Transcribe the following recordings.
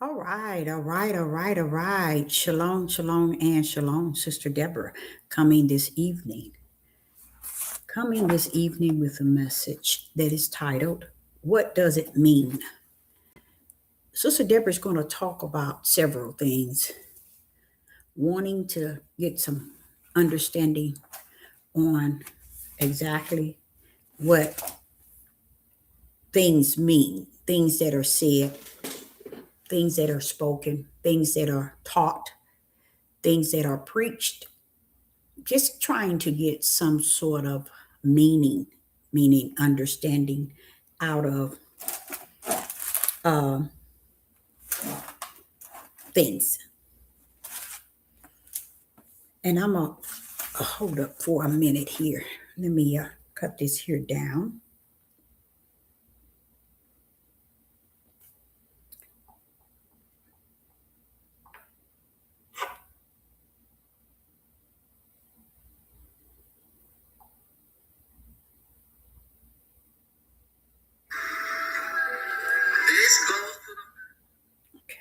All right, all right, all right, all right. Shalom, shalom, and shalom, Sister Deborah, coming this evening. Coming this evening with a message that is titled, What Does It Mean? Sister Deborah is going to talk about several things, wanting to get some understanding on exactly what things mean, things that are said, things that are spoken, things that are taught, things that are preached, just trying to get some sort of meaning, meaning understanding out of uh, things. And I'm going to hold up for a minute here. Let me cut this here down.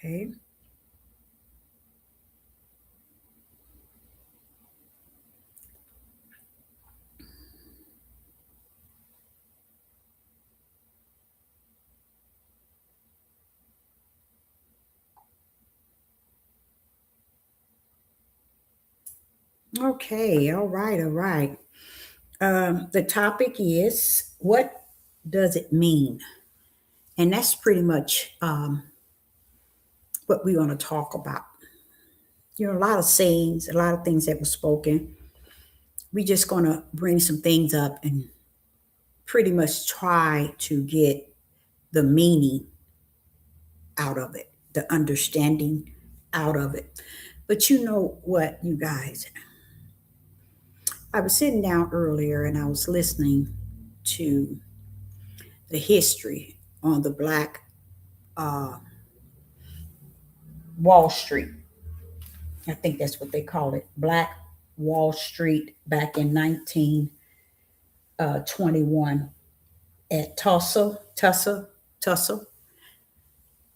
Okay. Okay. All right. All right. The topic is, what does it mean? And that's pretty much what we want to talk about. A lot of sayings, a lot of things that were spoken. We just going to bring some things up and pretty much try to get the meaning out of it, the understanding out of it. But you know what, you guys? I was sitting down earlier and I was listening to the history on the Black uh, Wall Street. I think that's what they call it, Black Wall Street, back in 1921 at Tulsa,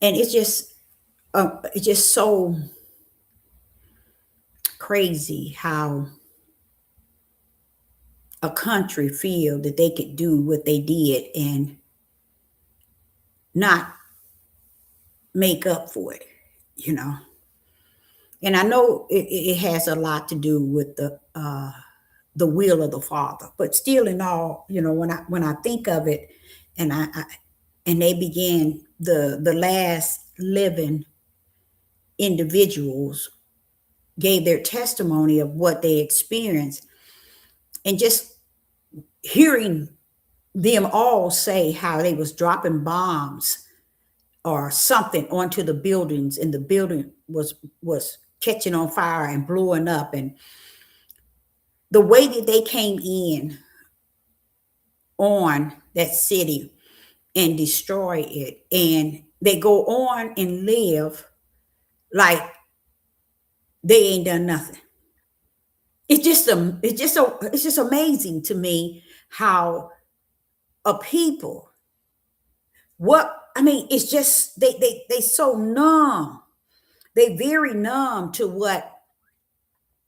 and it's just so crazy how a country feel that they could do what they did and not make up for it, you know. And I know it has a lot to do with the will of the Father, but still, in all, when I think of it, and and they began the last living individuals gave their testimony of what they experienced, and just hearing them all say how they was dropping bombs or something onto the buildings, and the building was catching on fire and blowing up, and the way that they came in on that city and destroy it, and they go on and live like they ain't done nothing. It's just amazing to me how a people, what I mean, it's just they so numb. They very numb to what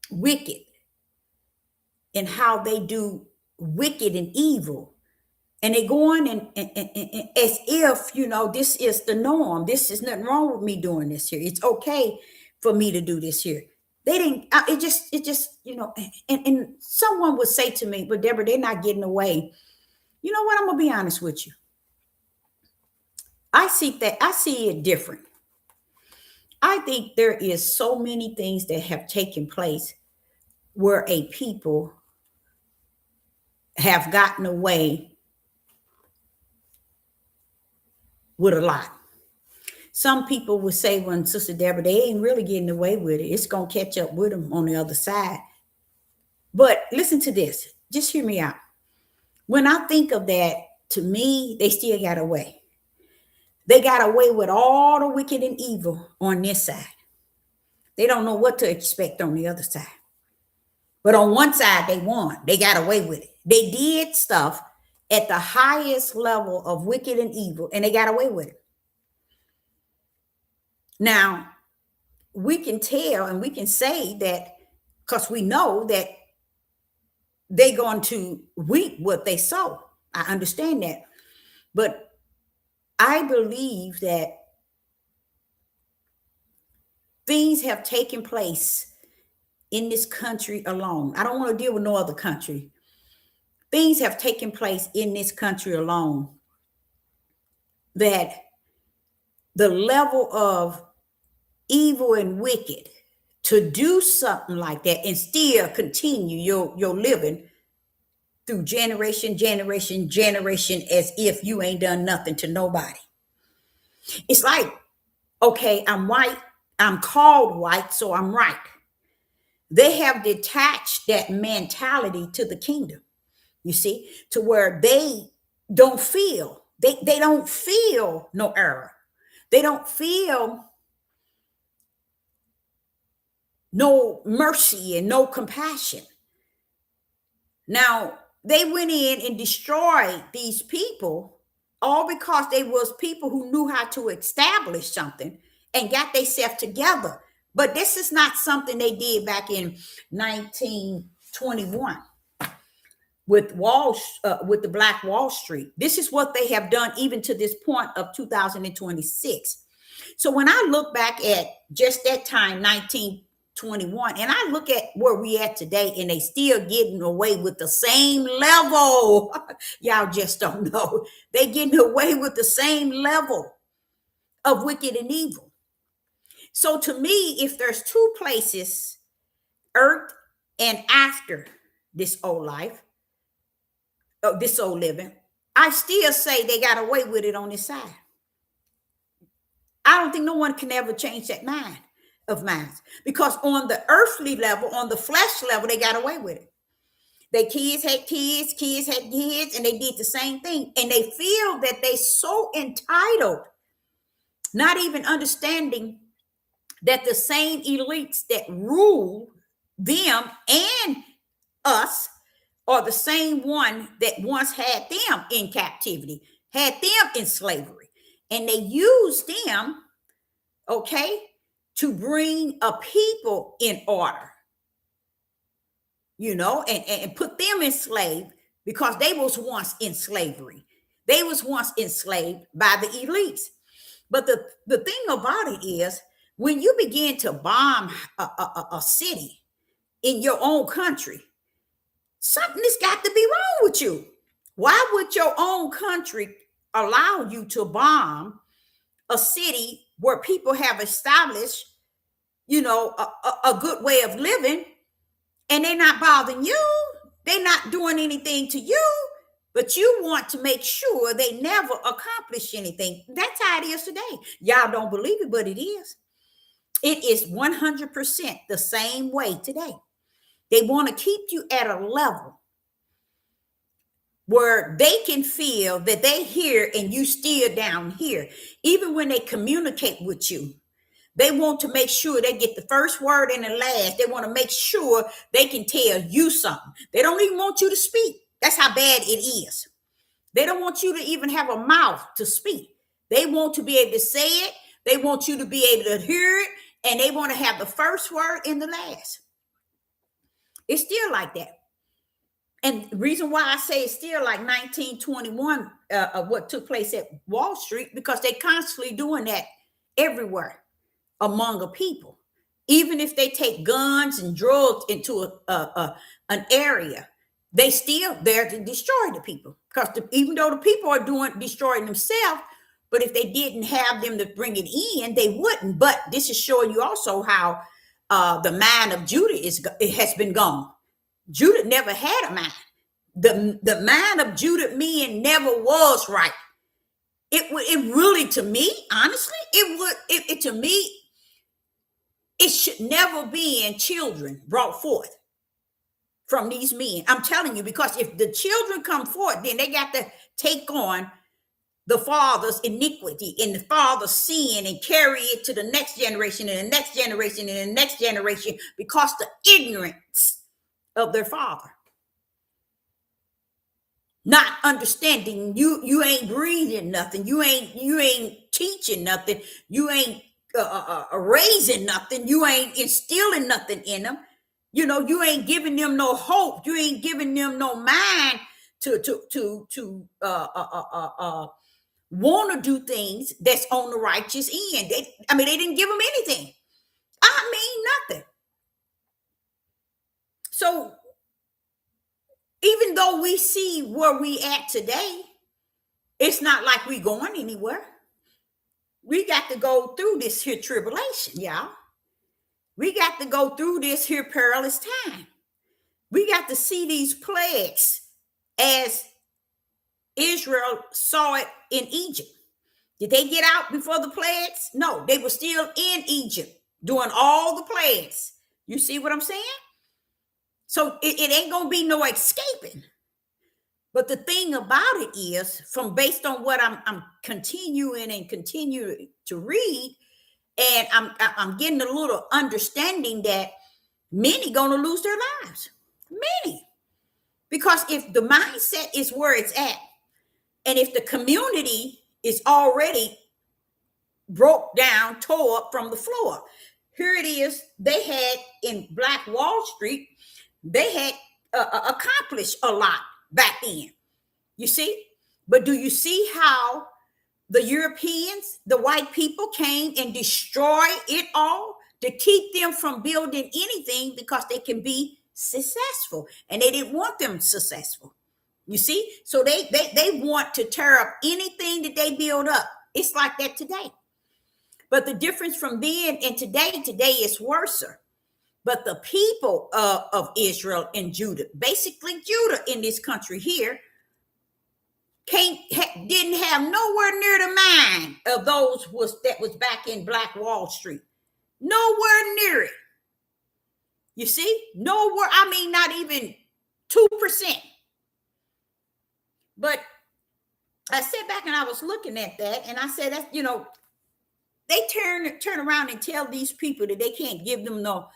wicked and how they do wicked and evil. And they go on and as if, this is the norm. This is nothing wrong with me doing this here. It's okay for me to do this here. They didn't, it just, and someone would say to me, but Deborah, they're not getting away. You know what? I'm going to be honest with you. I see it different. I think there is so many things that have taken place where a people have gotten away with a lot. Some people would say, when Sister Deborah, they ain't really getting away with it. It's going to catch up with them on the other side. But listen to this. Just hear me out. When I think of that, to me, they still got away. They got away with all the wicked and evil on this side. They don't know what to expect on the other side. But on one side, they won. They got away with it. They did stuff at the highest level of wicked and evil, and they got away with it. Now, we can tell and we can say that because we know that they're going to reap what they sow. I understand that. But I believe that things have taken place in this country alone. I don't want to deal with no other country. Things have taken place in this country alone that the level of evil and wicked to do something like that and still continue your living through generation as if you ain't done nothing to nobody. It's like, okay, I'm white, I'm called white, so I'm right. They have detached that mentality to the kingdom, you see, to where they don't feel, they don't feel no error. They don't feel no mercy and no compassion. Now, they went in and destroyed these people all because they was people who knew how to establish something and got themselves together. But this is not something they did back in 1921 with with the Black Wall Street. This is what they have done even to this point of 2026. So when I look back at just that time, 1921, and I look at where we at today, and they still getting away with the same level. Y'all just don't know. They getting away with the same level of wicked and evil. So to me, if there's two places, earth and after this old life, this old living, I still say they got away with it on this side. I don't think no one can ever change that mind of minds, because on the earthly level, on the flesh level, they got away with it. Their kids had kids, kids had kids, and they did the same thing. And they feel that they so entitled, not even understanding that the same elites that rule them and us are the same one that once had them in captivity, had them in slavery. And they used them, okay, to bring a people in order, you know, and put them enslaved because they was once in slavery. They was once enslaved by the elites. But the thing about it is, when you begin to bomb a city in your own country, something has got to be wrong with you. Why would your own country allow you to bomb a city where people have established, you know, a good way of living, and they're not bothering you? They're not doing anything to you, but you want to make sure they never accomplish anything. That's how it is today. Y'all don't believe it, but it is. It is 100% the same way today. They want to keep you at a level where they can feel that they here and you still down here. Even when they communicate with you, they want to make sure they get the first word and the last. They want to make sure they can tell you something. They don't even want you to speak. That's how bad it is. They don't want you to even have a mouth to speak. They want to be able to say it. They want you to be able to hear it. And they want to have the first word and the last. It's still like that. And the reason why I say it's still like 1921, of what took place at Wall Street, because they're constantly doing that everywhere among a people. Even if they take guns and drugs into an area, they still there to destroy the people. Because even though the people are destroying themselves, but if they didn't have them to bring it in, they wouldn't. But this is showing you also how the mind of Judah has been gone. Judah never had a mind. The mind of Judah men never was right. It really, to me, honestly, to me, it should never be in children brought forth from these men. I'm telling you, because if the children come forth, then they got to take on the father's iniquity and the father's sin and carry it to the next generation and the next generation and the next generation, because the ignorance of their father. Not understanding, you ain't breathing nothing, you ain't teaching nothing, you ain't raising nothing. You ain't instilling nothing in them. You ain't giving them no hope. You ain't giving them no mind to want to do things that's on the righteous end. They didn't give them anything. Nothing. So even though we see where we at today, it's not like we going anywhere. We got to go through this here tribulation, y'all. We got to go through this here perilous time. We got to see these plagues as Israel saw it in Egypt. Did they get out before the plagues? No, they were still in Egypt doing all the plagues. You see what I'm saying? So it ain't going to be no escaping. But the thing about it is, based on what I'm continuing to read, and I'm getting a little understanding that many going to lose their lives. Many. Because if the mindset is where it's at, and if the community is already broke down, tore up from the floor. Here it is. They had in Black Wall Street, they had accomplished a lot back then. You see? But do you see how the Europeans, the white people came and destroyed it all to keep them from building anything because they can be successful, and they didn't want them successful. You see? So they want to tear up anything that they build up. It's like that today. But the difference from then and today is worse. But the people of Israel and Judah, basically Judah in this country here, didn't have nowhere near the mind of those that was back in Black Wall Street. Nowhere near it. You see? Nowhere, not even 2%. But I sat back and I was looking at that, and I said, that they turn around and tell these people that they can't give them no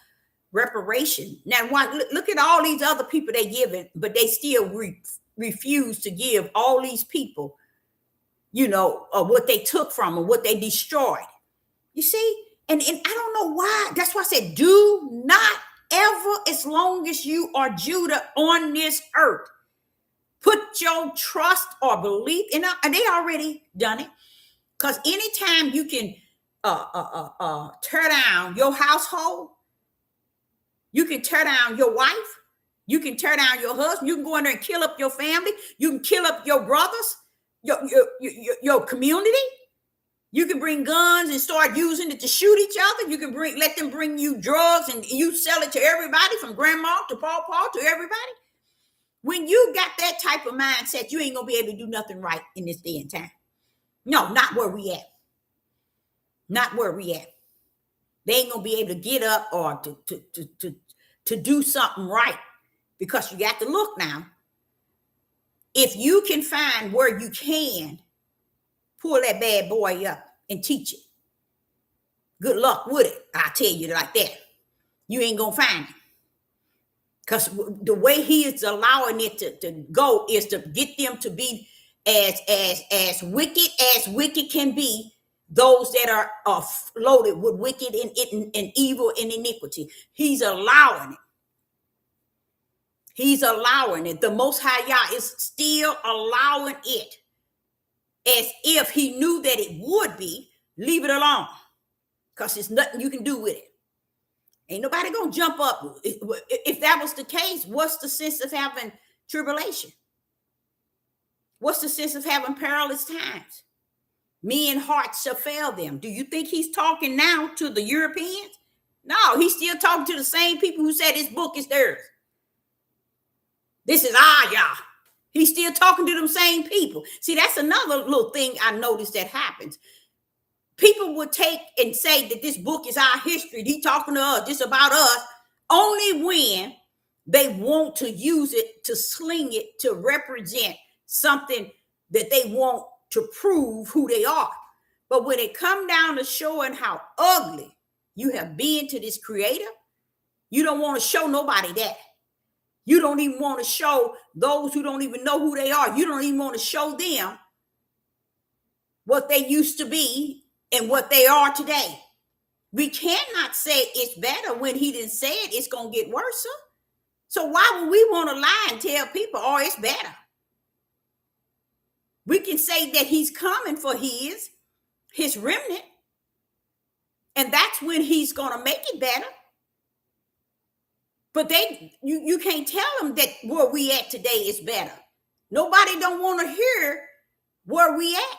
reparation. Now, look at all these other people they give it, but they still refuse to give all these people, what they took from them, what they destroyed. You see? And I don't know why. That's why I said, do not ever, as long as you are Judah on this earth, put your trust or belief in it. And they already done it. Because anytime you can tear down your household, you can tear down your wife, you can tear down your husband, you can go in there and kill up your family, you can kill up your brothers, your community. You can bring guns and start using it to shoot each other. You can let them bring you drugs and you sell it to everybody, from grandma to Paw to everybody. When you got that type of mindset, you ain't gonna be able to do nothing right in this day and time. No, not where we at. Not where we at. They ain't gonna be able to get up or to do something right, because you got to look now. If you can find where you can pull that bad boy up and teach it, good luck with it. I tell you like that. You ain't gonna find it. Because the way he is allowing it to go is to get them to be as wicked can be, those that are loaded with wicked and evil and iniquity. He's allowing it. He's allowing it. The Most High Yah is still allowing it, as if he knew that it would be. Leave it alone, because there's nothing you can do with it. Ain't nobody gonna jump up. If that was the case, what's the sense of having tribulation? What's the sense of having perilous times? Men hearts shall fail them. Do you think he's talking now to the Europeans? No, he's still talking to the same people who said this book is theirs. This is our Yah. He's still talking to them same people. See, that's another little thing I noticed that happens. People would take and say that this book is our history. He talking to us, this about us, only when they want to use it to sling it to represent something that they want to prove who they are. But when it come down to showing how ugly you have been to this creator, you don't want to show nobody that. You don't even want to show those who don't even know who they are. You don't even want to show them what they used to be and what they are today. We cannot say it's better when he didn't say it's going to get worse. So why would we want to lie and tell people, oh, it's better? We can say that he's coming for his remnant, and that's when he's going to make it better. But you can't tell them that where we at today is better. Nobody don't want to hear where we at.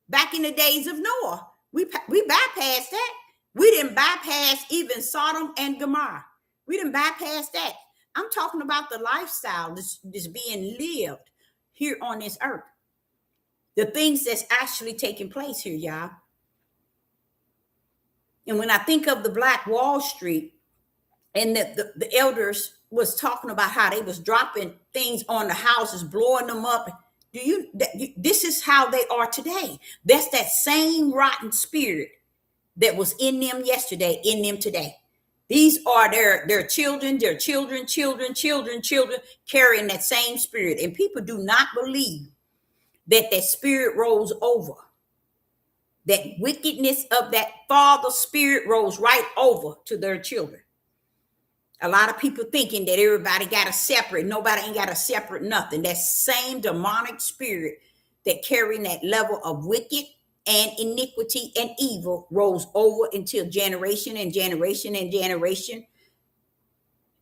Back in the days of Noah, we bypassed that. We didn't bypass even Sodom and Gomorrah. We didn't bypass that. I'm talking about the lifestyle that's being lived here on this earth. The things that's actually taking place here, y'all. And when I think of the Black Wall Street, and the elders was talking about how they was dropping things on the houses, blowing them up. This is how they are today. That's that same rotten spirit that was in them yesterday, in them today. These are their children, children carrying that same spirit. And people do not believe that spirit rolls over. That wickedness of that father spirit rolls right over to their children. A lot of people thinking that everybody got a separate, nobody ain't got a separate nothing. That same demonic spirit that carrying that level of wicked and iniquity and evil rolls over until generation and generation and generation.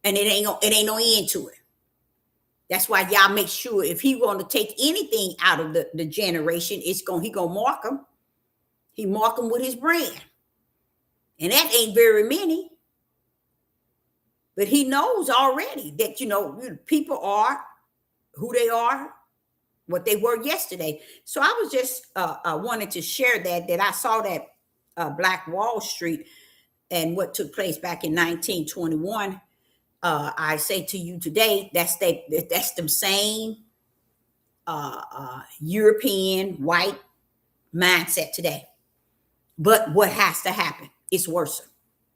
And it ain't no end to it. That's why y'all make sure if he want to take anything out of the generation, he gonna mark them. He mark them with his brand. And that ain't very many. But he knows already that, people are who they are, what they were yesterday. So I was just wanted to share that I saw that Black Wall Street and what took place back in 1921. I say to you today, that's them same European white mindset today. But what has to happen? It's worse.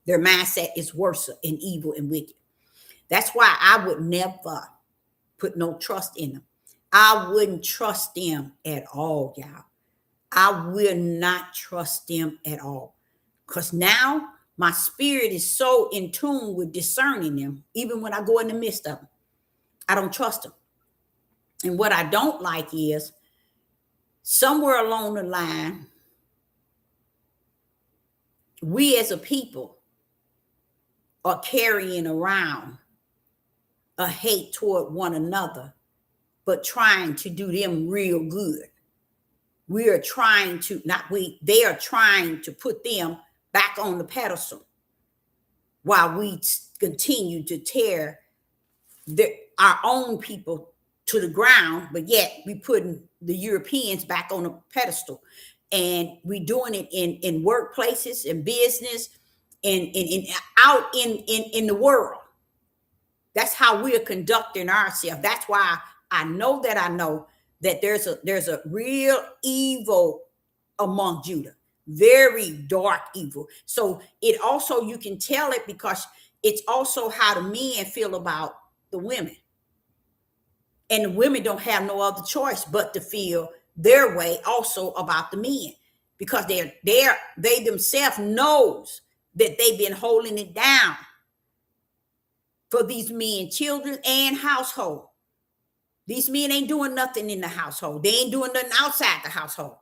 Their mindset is worse and evil and wicked. That's why I would never put no trust in them. I wouldn't trust them at all, y'all. I will not trust them at all. Because now my spirit is so in tune with discerning them, even when I go in the midst of them. I don't trust them. And what I don't like is somewhere along the line, we as a people are carrying around a hate toward one another, but trying to do them real good. They are trying to put them back on the pedestal while we continue to tear our own people to the ground, but yet we putting the Europeans back on the pedestal. And we doing it in workplaces, in business, and out in the world. That's how we are conducting ourselves. That's why I know that there's a real evil among Judah, very dark evil. So it also, you can tell it because it's also how the men feel about the women. And the women don't have no other choice but to feel their way also about the men, because they themselves knows that they've been holding it down for these men, children, and household. These men ain't doing nothing in the household. They ain't doing nothing outside the household.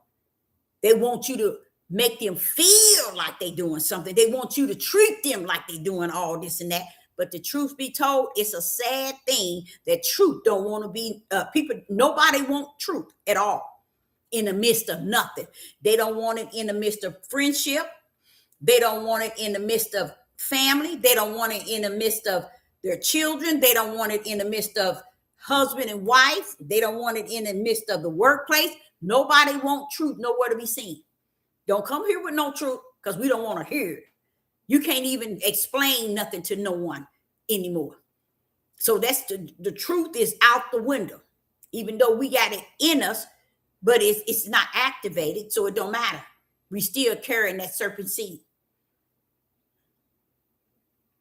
They want you to make them feel like they doing something. They want you to treat them like they doing all this and that. But the truth be told, it's a sad thing that truth don't want to be, nobody want truth at all in the midst of nothing. They don't want it in the midst of friendship. They don't want it in the midst of family. They don't want it in the midst of their children. They don't want it in the midst of husband and wife. They don't want it in the midst of the workplace. Nobody want truth nowhere to be seen. Don't come here with no truth because we don't want to hear it. You can't even explain nothing to no one anymore. So that's the truth is out the window, even though we got it in us, but it's not activated, so it don't matter. We still carrying that serpent seed.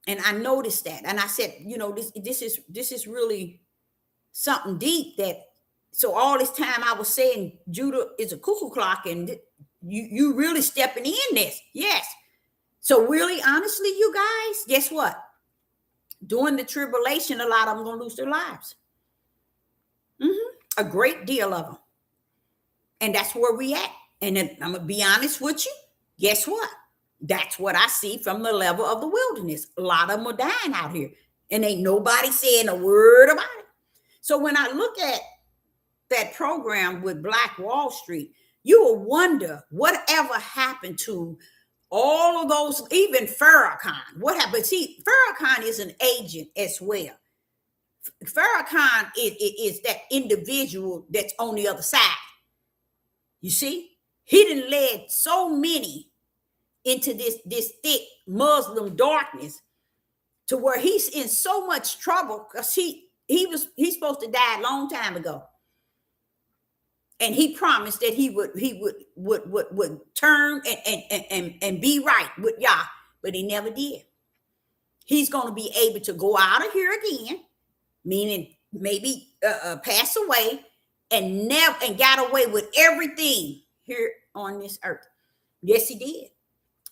And I noticed that. And I said, this is really something deep that, so all this time I was saying Judah is a cuckoo clock and you really stepping in this. Yes. So really, honestly, you guys, guess what? During the tribulation, a lot of them going to lose their lives. A great deal of them. And that's where we at. And then, I'm going to be honest with you. Guess what? That's what I see from the level of the wilderness. A lot of them are dying out here. And ain't nobody saying a word about it. So when I look at that program with Black Wall Street, you will wonder whatever happened to all of those, even Farrakhan. What happened? See, Farrakhan is an agent as well. Farrakhan is that individual that's on the other side. You see, he done led so many into this thick Muslim darkness to where he's in so much trouble because he's supposed to die a long time ago. And he promised that he would turn and be right with Yah, but he never did. He's going to be able to go out of here again, meaning maybe pass away, and got away with everything here on this earth. Yes, he did.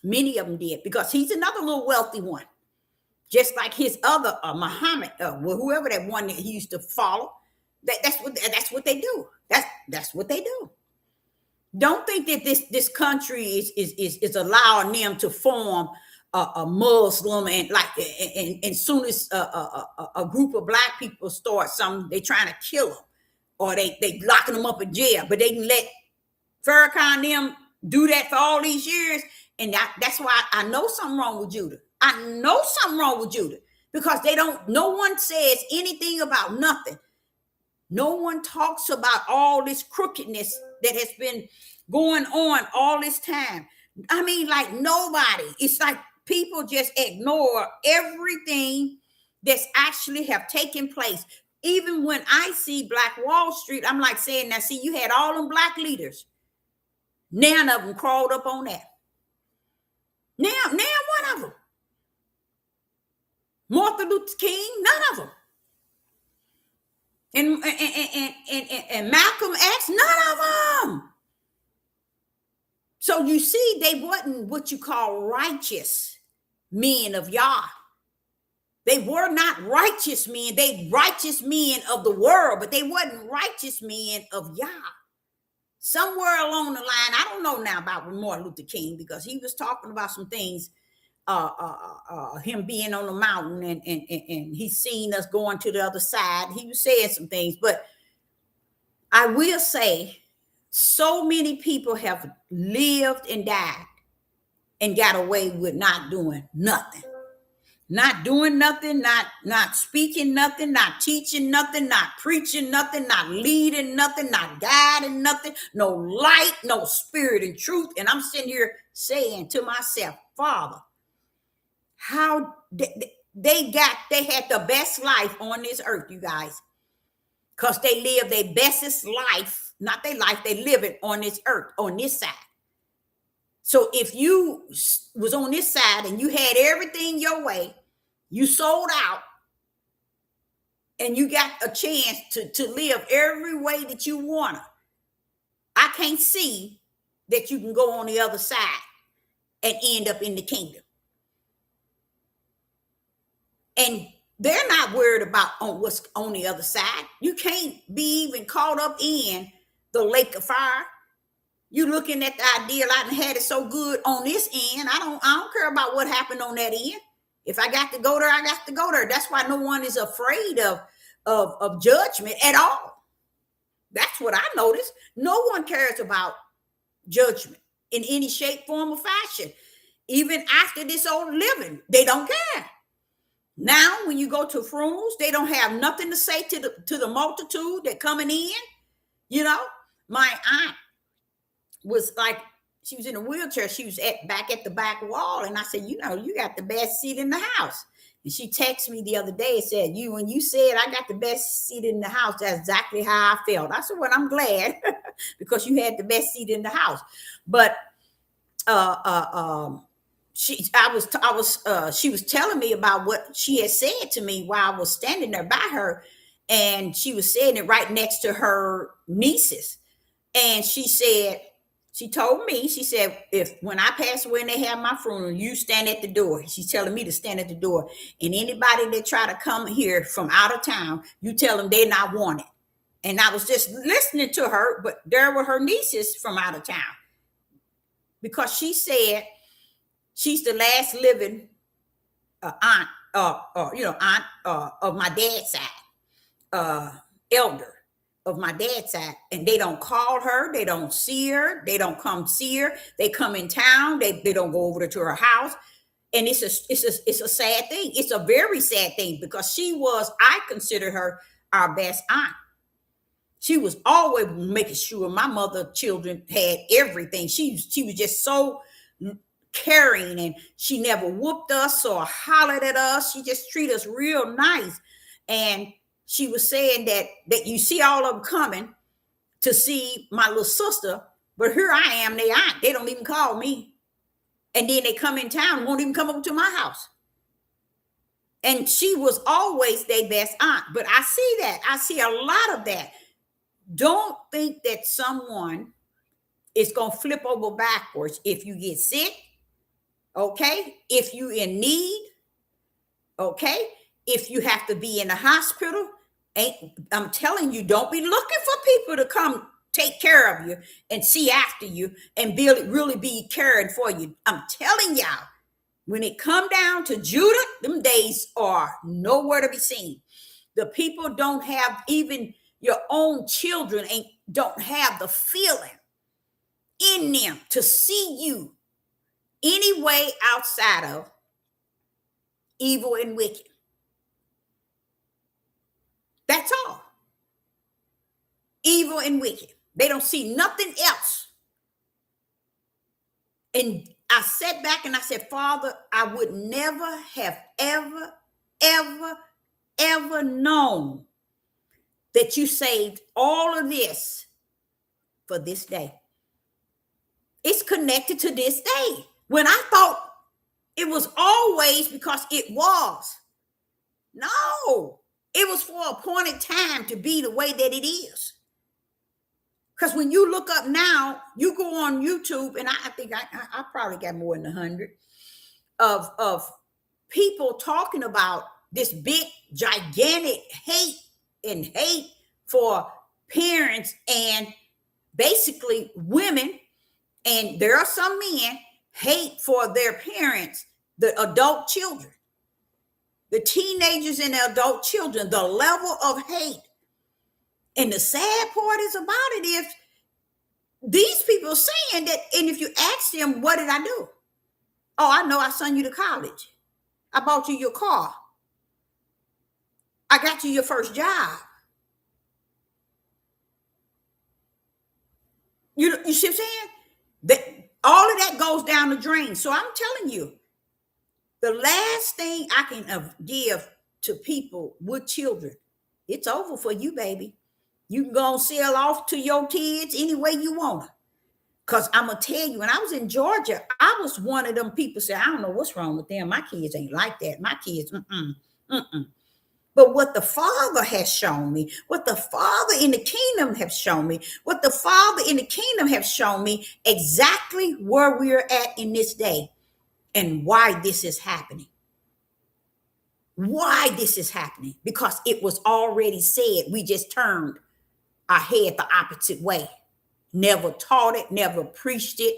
Many of them did, because he's another little wealthy one, just like his other Muhammad, whoever that one that he used to follow. That's what they do. That's what they do. Don't think that this country is allowing them to form a Muslim, and like and soon as a group of Black people start something, they trying to kill them, or they locking them up in jail. But they can let Farrakhan them do that for all these years, and that's why I know something wrong with Judah. I know something wrong with Judah, because no one says anything about nothing. No one talks about all this crookedness that has been going on all this time. I mean, like nobody. It's like people just ignore everything that's actually have taken place. Even when I see Black Wall Street, I'm like saying, now see, you had all them Black leaders. None of them crawled up on that. Now one of them. Martin Luther King, none of them. And Malcolm X, none of them. So you see, they wasn't what you call righteous men of Yah. They were not righteous men. They righteous men of the world, but they wasn't righteous men of Yah. Somewhere along the line, I don't know now about Martin Luther King, because he was talking about some things, him being on the mountain and he's seen us going to the other side. He was saying some things, but I will say so many people have lived and died and got away with not doing nothing. Not doing nothing, not speaking nothing, not teaching nothing, not preaching nothing, not leading nothing, not guiding nothing, no light, no spirit and truth. And I'm sitting here saying to myself, Father, how they had the best life on this earth, you guys, because they live their bestest life, not their life, they live it on this earth, on this side. So if you was on this side and you had everything your way, you sold out, and you got a chance to live every way that you want to, I can't see that you can go on the other side and end up in the kingdom. And they're not worried about what's on the other side. You can't be even caught up in the lake of fire. You looking at the ideal, I done had it so good on this end. I don't care about what happened on that end. If I got to go there, I got to go there. That's why no one is afraid of judgment at all. That's what I noticed. No one cares about judgment in any shape, form, or fashion. Even after this old living, they don't care. Now, when you go to funerals, they don't have nothing to say to the multitude that coming in. You know, my aunt was like, she was in a wheelchair. She was back at the back wall. And I said, you know, you got the best seat in the house. And she texted me the other day and said, when you said I got the best seat in the house, that's exactly how I felt. I said, well, I'm glad because you had the best seat in the house. But she was telling me about what she had said to me while I was standing there by her, and she was saying it right next to her nieces. And she said, She told me, she said, if when I pass away and they have my funeral, you stand at the door. She's telling me to stand at the door. And anybody that try to come here from out of town, you tell them they're not wanted. And I was just listening to her, but there were her nieces from out of town. Because she said she's the last living aunt, aunt of my dad's side, elder of my dad's side, and they don't call her, they don't see her, they don't come see her. They come in town, they don't go over to her house, and it's a sad thing. It's a very sad thing because I consider her our best aunt. She was always making sure my mother children had everything. She was just so caring, and she never whooped us or hollered at us. She just treated us real nice. And she was saying that you see all of them coming to see my little sister, but here I am, they aunt. They don't even call me. And then they come in town, won't even come over to my house. And she was always their best aunt. But I see that. I see a lot of that. Don't think that someone is going to flip over backwards if you get sick, okay? If you in need, okay? If you have to be in the hospital, I'm telling you, don't be looking for people to come take care of you and see after you and really be caring for you. I'm telling y'all, when it come down to Judah, them days are nowhere to be seen. The people don't have, even your own children don't have the feeling in them to see you any way outside of evil and wicked. That's all. Evil and wicked. They don't see nothing else. And I sat back and I said, Father, I would never have ever known that you saved all of this for this day. It's connected to this day. When I thought it was always because it was. No. It was for a appointed time to be the way that it is. Because when you look up now, you go on YouTube, and I think I probably got more than 100 of people talking about this big, gigantic hate for parents and basically women, and there are some men, hate for their parents, the adult children. The teenagers and the adult children, the level of hate. And the sad part is about it is these people saying that, and if you ask them, what did I do? Oh, I know I sent you to college. I bought you your car. I got you your first job. You see what I'm saying? That all of that goes down the drain. So I'm telling you, the last thing I can give to people with children, it's over for you, baby. You can go and sell off to your kids any way you want. Because I'm going to tell you, when I was in Georgia, I was one of them people say, I don't know what's wrong with them. My kids ain't like that. My kids, But what the Father has shown me, what the Father in the kingdom has shown me, what the Father in the kingdom has shown me exactly where we're at in this day. And why this is happening. Why this is happening? Because it was already said. We just turned our head the opposite way. Never taught it, never preached it,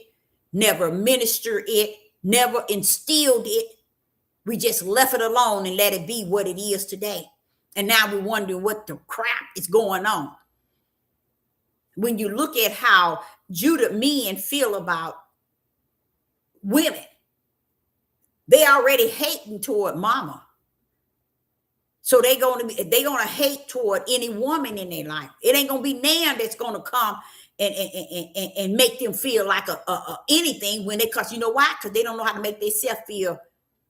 never ministered it, never instilled it. We just left it alone and let it be what it is today. And now we wonder what the crap is going on. When you look at how Judah men feel about women, they already hating toward mama. So they're gonna hate toward any woman in their life. It ain't gonna be Nan that's gonna come and make them feel like anything when because you know why? Because they don't know how to make themselves feel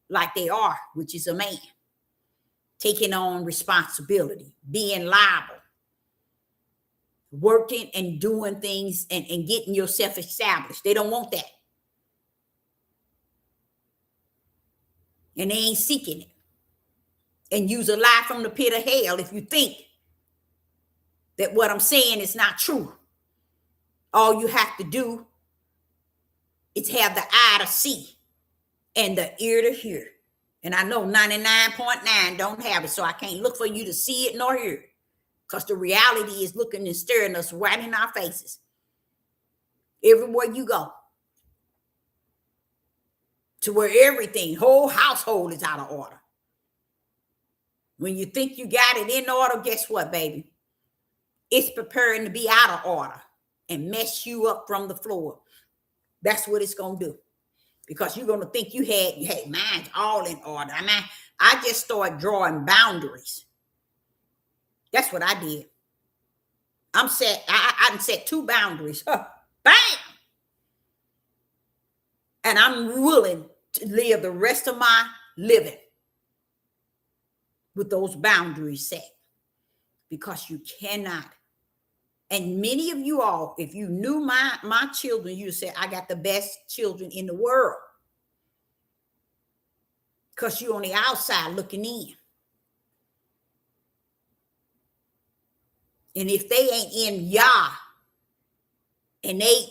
like they are, which is a man. Taking on responsibility, being liable, working and doing things and getting yourself established. They don't want that. And they ain't seeking it. And use a lie from the pit of hell if you think that what I'm saying is not true. All you have to do It's have the eye to see and the ear to hear. And I know 99.9 don't have it, so I can't look for you to see it nor hear it. Because the reality is looking and staring us right in our faces. Everywhere you go. To where everything, whole household is out of order. When you think you got it in order, guess what, baby? It's preparing to be out of order and mess you up from the floor. That's what it's going to do. Because you're going to think you had, hey, mine's all in order. I mean, I just started drawing boundaries. That's what I did. I done set 2 boundaries. Bam! And I'm willing to live the rest of my living with those boundaries set. Because you cannot. And many of you all, if you knew my children, you'd say, I got the best children in the world. Because you're on the outside looking in. And if they ain't in Yah, and they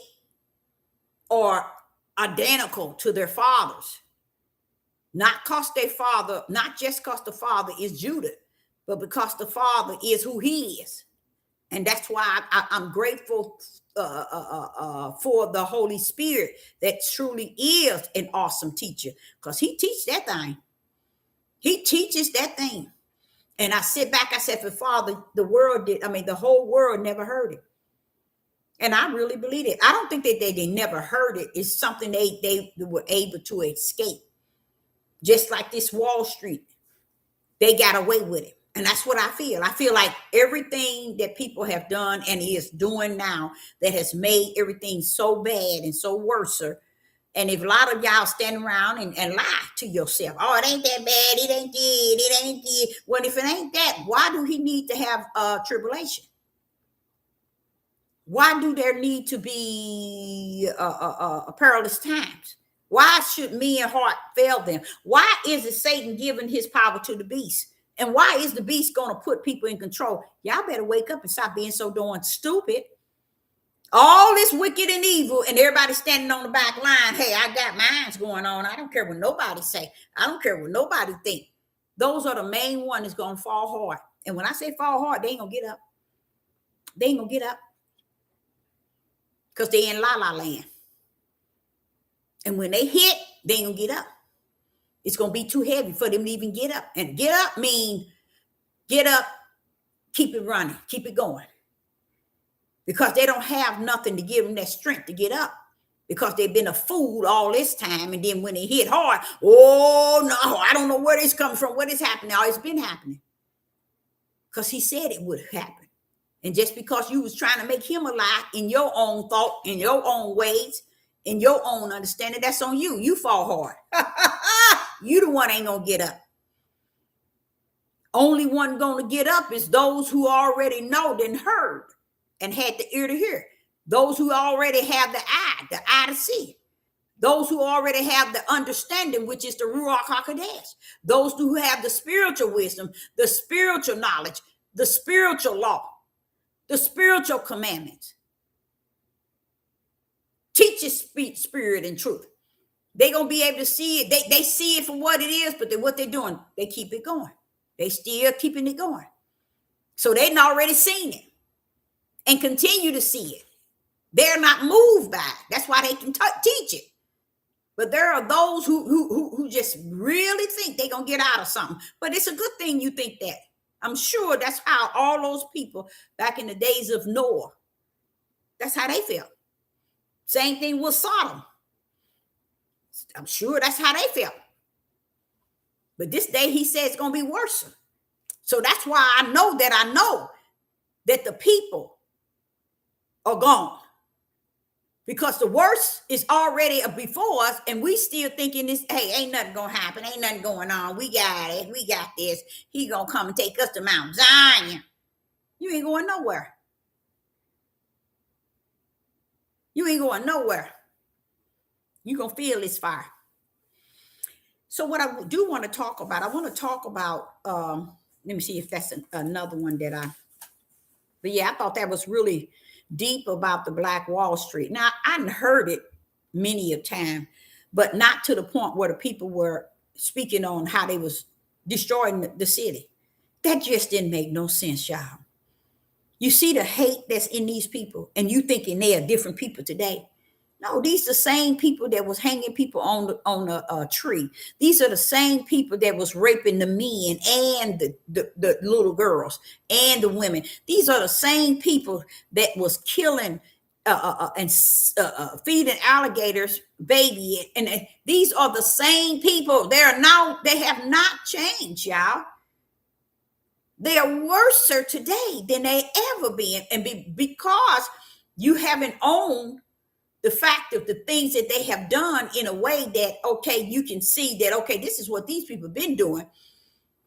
are identical to their fathers, not just because the father is Judah, but because the father is who he is. And that's why I'm grateful for the Holy Spirit that truly is an awesome teacher, because he teaches that thing. He teaches that thing. And I sit back, I said, for Father, the whole world never heard it. And I really believe it. I don't think that they never heard it. It's something they were able to escape. Just like this Wall Street. They got away with it. And that's what I feel. I feel like everything that people have done and is doing now that has made everything so bad and so worse. And if a lot of y'all stand around and lie to yourself, oh, it ain't that bad, it ain't good. Well, if it ain't that, why do he need to have tribulation? Why do there need to be perilous times? Why should me and heart fail them? Why is it Satan giving his power to the beast? And why is the beast going to put people in control? Y'all better wake up and stop being so darn stupid. All this wicked and evil, and everybody standing on the back line. Hey, I got mines going on. I don't care what nobody say. I don't care what nobody think. Those are the main ones that's going to fall hard. And when I say fall hard, they ain't going to get up. They ain't going to get up. Because they in la-la land. And when they hit, they ain't going to get up. It's going to be too heavy for them to even get up. And get up means get up, keep it running, keep it going. Because they don't have nothing to give them that strength to get up. Because they've been a fool all this time. And then when they hit hard, oh, no, I don't know where this comes from, what is happening. Oh, it's been happening. Because he said it would happen. And just because you was trying to make him a lie in your own thought, in your own ways, in your own understanding, that's on you. You fall hard. You the one ain't going to get up. Only one going to get up is those who already know and heard and had the ear to hear. Those who already have the eye to see. Those who already have the understanding, which is the Ruach HaKodesh. Those who have the spiritual wisdom, the spiritual knowledge, the spiritual law, the spiritual commandments. Teach his spirit and truth. They're going to be able to see it. They see it for what it is, but what they're doing, they keep it going. They still keeping it going. So they've already seen it and continue to see it. They're not moved by it. That's why they can teach it. But there are those who just really think they're going to get out of something. But it's a good thing you think that. I'm sure that's how all those people back in the days of Noah, that's how they felt. Same thing with Sodom. I'm sure that's how they felt. But this day he says it's going to be worse. So that's why I know that the people are gone. Because the worst is already before us, and we still thinking this, hey, ain't nothing going to happen. Ain't nothing going on. We got it. We got this. He going to come and take us to Mount Zion. You ain't going nowhere. You ain't going nowhere. You're going to feel this fire. So what I do want to talk about, let me see if that's another one but yeah, I thought that was really deep about the Black Wall Street. Now, I hadn't heard it many a time, but not to the point where the people were speaking on how they was destroying the city. That just didn't make no sense, y'all. You see the hate that's in these people, and you thinking they are different people today. No, these are the same people that was hanging people on a tree. These are the same people that was raping the men and the little girls and the women. These are the same people that was killing and feeding alligators baby. And these are the same people. They have not changed, y'all. They are worse today than they ever been, and because you haven't owned the fact of the things that they have done in a way that, okay, you can see that, okay, this is what these people have been doing.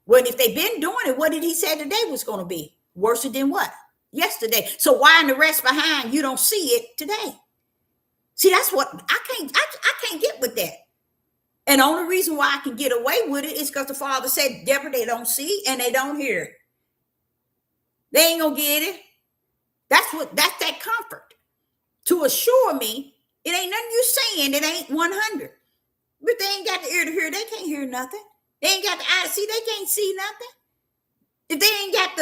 Well, if they've been doing it, what did he say today was going to be? Worse than what? Yesterday. So why in the rest behind you don't see it today? See, that's what I can't get with that. And the only reason why I can get away with it is because the Father said, Deborah, they don't see and they don't hear it. They ain't gonna get it. That's that comfort to assure me it ain't nothing you saying. It ain't 100. But they ain't got the ear to hear. They can't hear nothing. They ain't got the eye to see. They can't see nothing. If they ain't got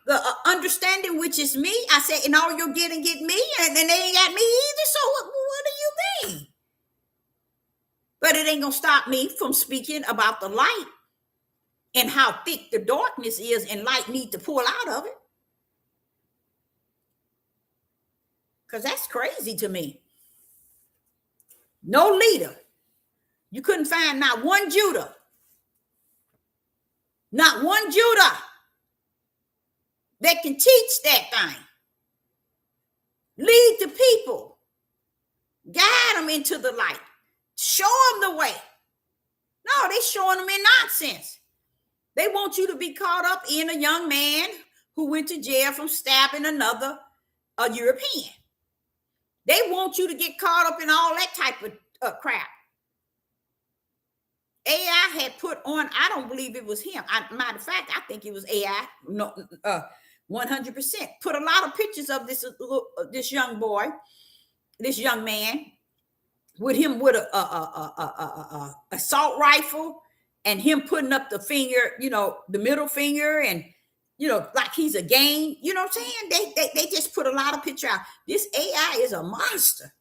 the understanding, which is me, I say, and all you're getting get me, and then they ain't got me either. So what do you mean? But it ain't gonna stop me from speaking about the light and how thick the darkness is, and light need to pull out of it. Because that's crazy to me. No leader. You couldn't find not one Judah. Not one Judah that can teach that thing. Lead the people. Guide them into the light. Show them the way. No, they're showing them in nonsense. They want you to be caught up in a young man who went to jail from stabbing a European. They want you to get caught up in all that type of crap. AI had put on, I don't believe it was him. Matter of fact, I think it was AI. No, 100%. Put a lot of pictures of this young boy, this young man, with him with a assault rifle, and him putting up the finger, the middle finger, and like he's a game. You know what I'm saying? They just put a lot of picture out. This AI is a monster.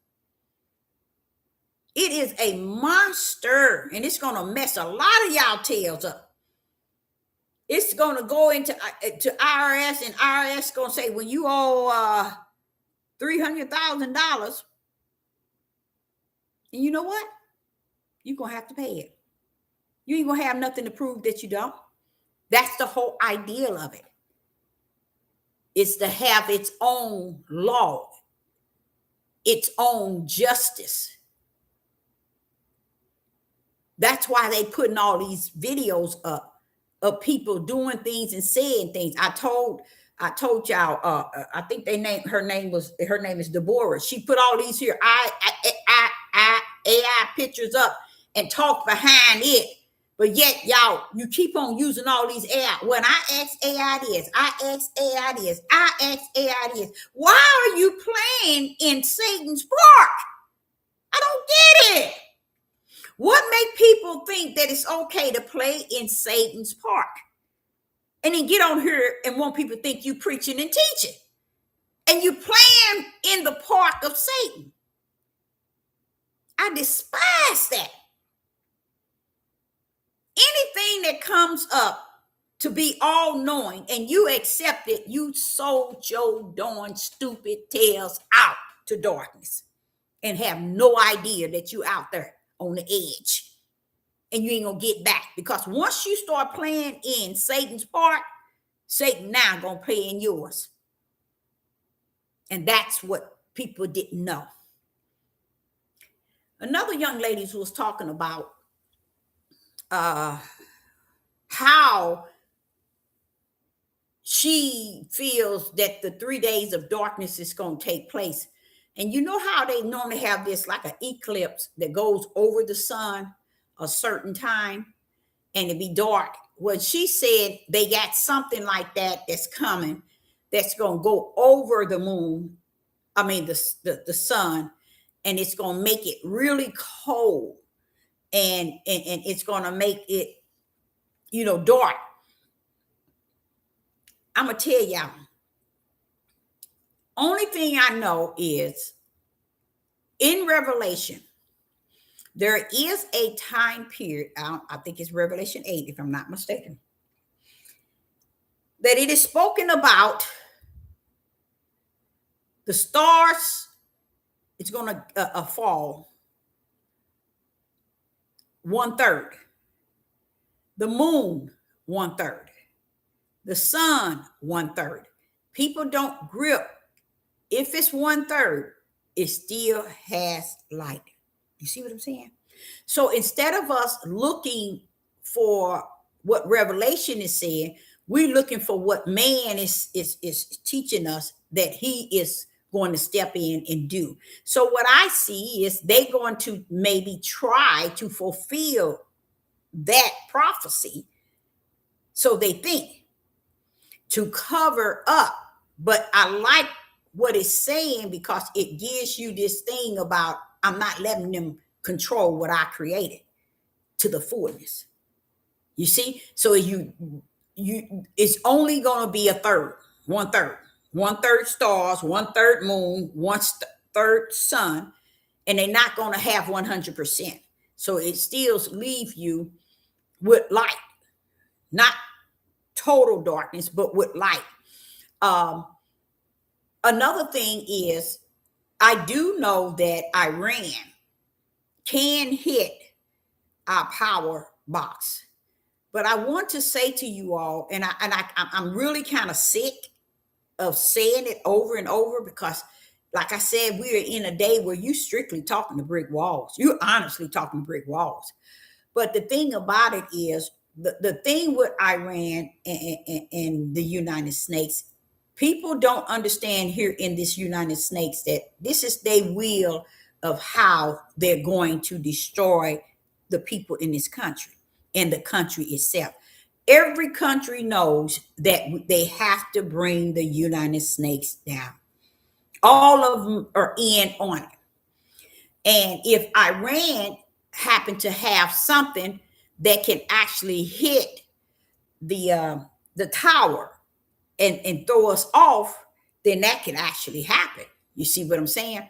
It is a monster, and it's gonna mess a lot of y'all tails up. It's gonna go into to IRS, and IRS gonna say, when you owe $300,000, and you know what? You're gonna have to pay it. You ain't gonna have nothing to prove that you don't. That's the whole ideal of it. It's to have its own law, its own justice. That's why they putting all these videos up of people doing things and saying things. I told y'all. I think her name is Deborah. She put all these here AI pictures up and talk behind it. But yet, y'all, you keep on using all these AI. When I ask AI this, I ask AI this, I ask AI this. Why are you playing in Satan's park? I don't get it. What make people think that it's okay to play in Satan's park? And then get on here and want people to think you preaching and teaching. And you playing in the park of Satan. I despise that. Anything that comes up to be all-knowing and you accept it, you sold your darn stupid tails out to darkness and have no idea that you're out there on the edge and you ain't gonna get back. Because once you start playing in Satan's part, Satan now gonna play in yours. And that's what people didn't know. Another young lady who was talking about how she feels that the 3 days of darkness is going to take place. And you know how they normally have this like an eclipse that goes over the sun a certain time and it be dark. Well, she said they got something like that that's coming, that's going to go over the moon. I mean, the sun. and it's going to make it really cold, and it's going to make it, dark. I'm going to tell y'all, only thing I know is in Revelation, there is a time period, I think it's Revelation 8, if I'm not mistaken, that it is spoken about the stars. It's going to fall 1/3, the moon 1/3, the sun 1/3. People don't grip. If it's 1/3, it still has light. You see what I'm saying? So instead of us looking for what Revelation is saying, we're looking for what man is teaching us that he is going to step in and do. So what I see is they're going to maybe try to fulfill that prophecy, so they think, to cover up. But I like what it's saying, because it gives you this thing about, I'm not letting them control what I created to the fullness. You see? So you it's only going to be 1/3, 1/3 stars, 1/3 moon, 1/3 sun, and they're not going to have 100%. So it still leaves you with light, not total darkness, but with light. Another thing is, I do know that Iran can hit our power box, but I want to say to you all, and I'm really kind of sick of saying it over and over, because, like I said, we are in a day where you strictly talking to brick walls. You're honestly talking to brick walls. But the thing about it is, the thing with Iran and the United States, people don't understand here in this United States that this is their will of how they're going to destroy the people in this country and the country itself. Every country knows that they have to bring the United States down. All of them are in on it. And if Iran happen to have something that can actually hit the tower and throw us off, then that can actually happen. You see what I'm saying?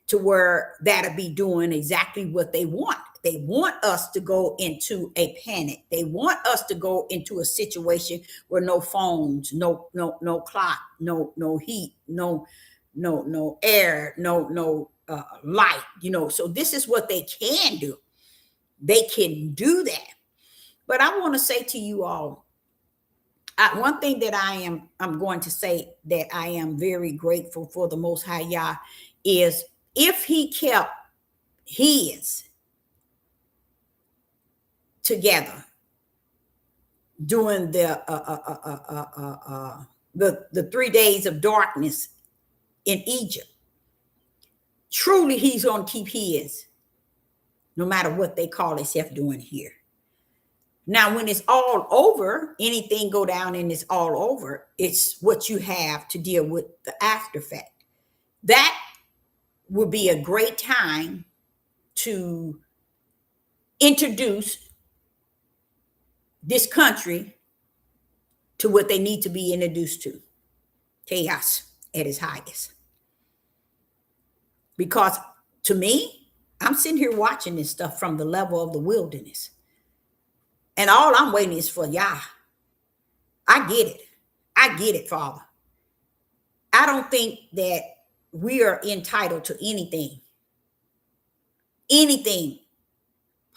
To where that'll be doing exactly what they want. They want us to go into a panic. They want us to go into a situation where no phones, no clock, no heat, no air, no light. So this is what they can do. They can do that. But I want to say to you all, one thing that I'm going to say that I am very grateful for the Most High Yah is, if he kept his together during the 3 days of darkness in Egypt, truly he's going to keep his, no matter what they call themselves doing here. Now, when it's all over, anything go down and it's all over, it's what you have to deal with the after effect. That would be a great time to introduce this country to what they need to be introduced to: chaos at its highest. Because to me, I'm sitting here watching this stuff from the level of the wilderness. And all I'm waiting is for Yah. I get it. I get it, Father. I don't think that we are entitled to anything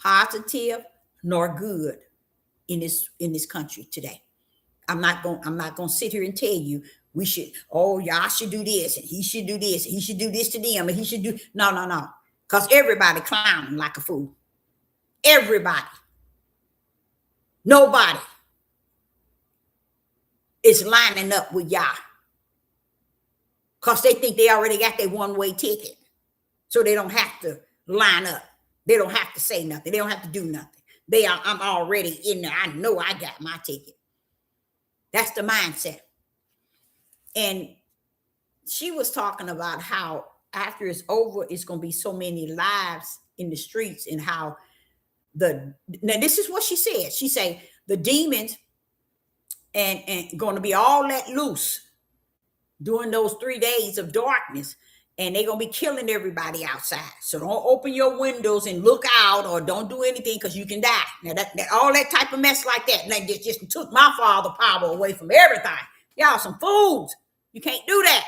positive nor good in this country today. I'm not going to sit here and tell you we should, y'all should do this and he should do this, and he should do this to them, and he should do no. Because everybody clowning like a fool. Everybody. Nobody is lining up with Yah, because they think they already got their one-way ticket. So they don't have to line up. They don't have to say nothing. They don't have to do nothing. I'm already in there. I know I got my ticket. That's the mindset. And she was talking about how after it's over, it's going to be so many lives in the streets, and how now this is what she said. She say the demons and going to be all let loose during those 3 days of darkness, and they're going to be killing everybody outside. So don't open your windows and look out, or don't do anything, because you can die. Now that all that type of mess like that, like this just took my father power away from everything. Y'all some fools. You can't do that.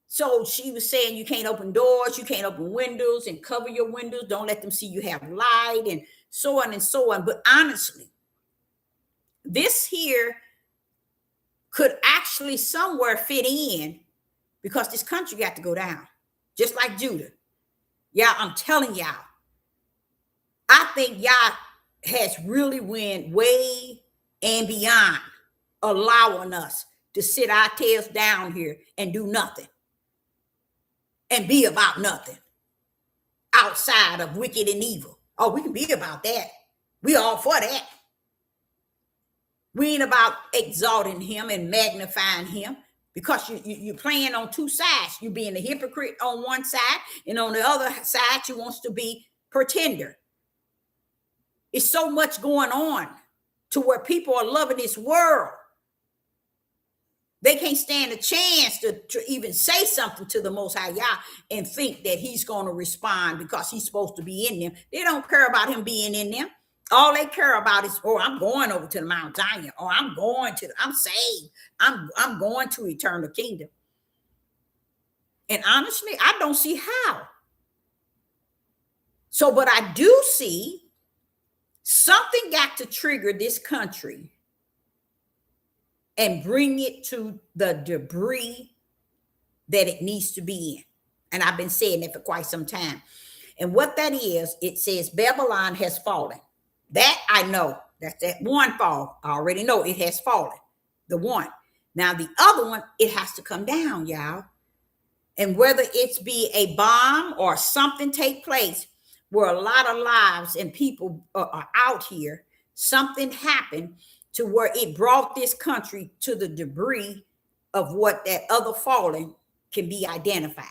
So she was saying you can't open doors, you can't open windows, and cover your windows. Don't let them see you have light, and so on and so on. But honestly, this here could actually somewhere fit in, because this country got to go down, just like Judah. Yeah, I'm telling y'all. I think y'all has really went way and beyond allowing us to sit our tails down here and do nothing and be about nothing outside of wicked and evil. Oh, we can be about that. We all for that. We ain't about exalting him and magnifying him, because you're playing on two sides. You being a hypocrite on one side, and on the other side, you wants to be pretender. It's so much going on to where people are loving this world. They can't stand a chance to even say something to the Most High Yah and think that he's going to respond because he's supposed to be in them. They don't care about him being in them. All they care about is, oh, I'm going over to the Mount Zion, or I'm saved. I'm going to eternal kingdom. And honestly, I don't see how. So, but I do see something got to trigger this country and bring it to the debris that it needs to be in. And I've been saying that for quite some time. And what that is, it says Babylon has fallen. That I know. That's that one fall. I already know it has fallen. The one. Now the other one, it has to come down, y'all. And whether it's be a bomb or something take place where a lot of lives and people are out here, something happened to where it brought this country to the debris of what that other fallen can be identified.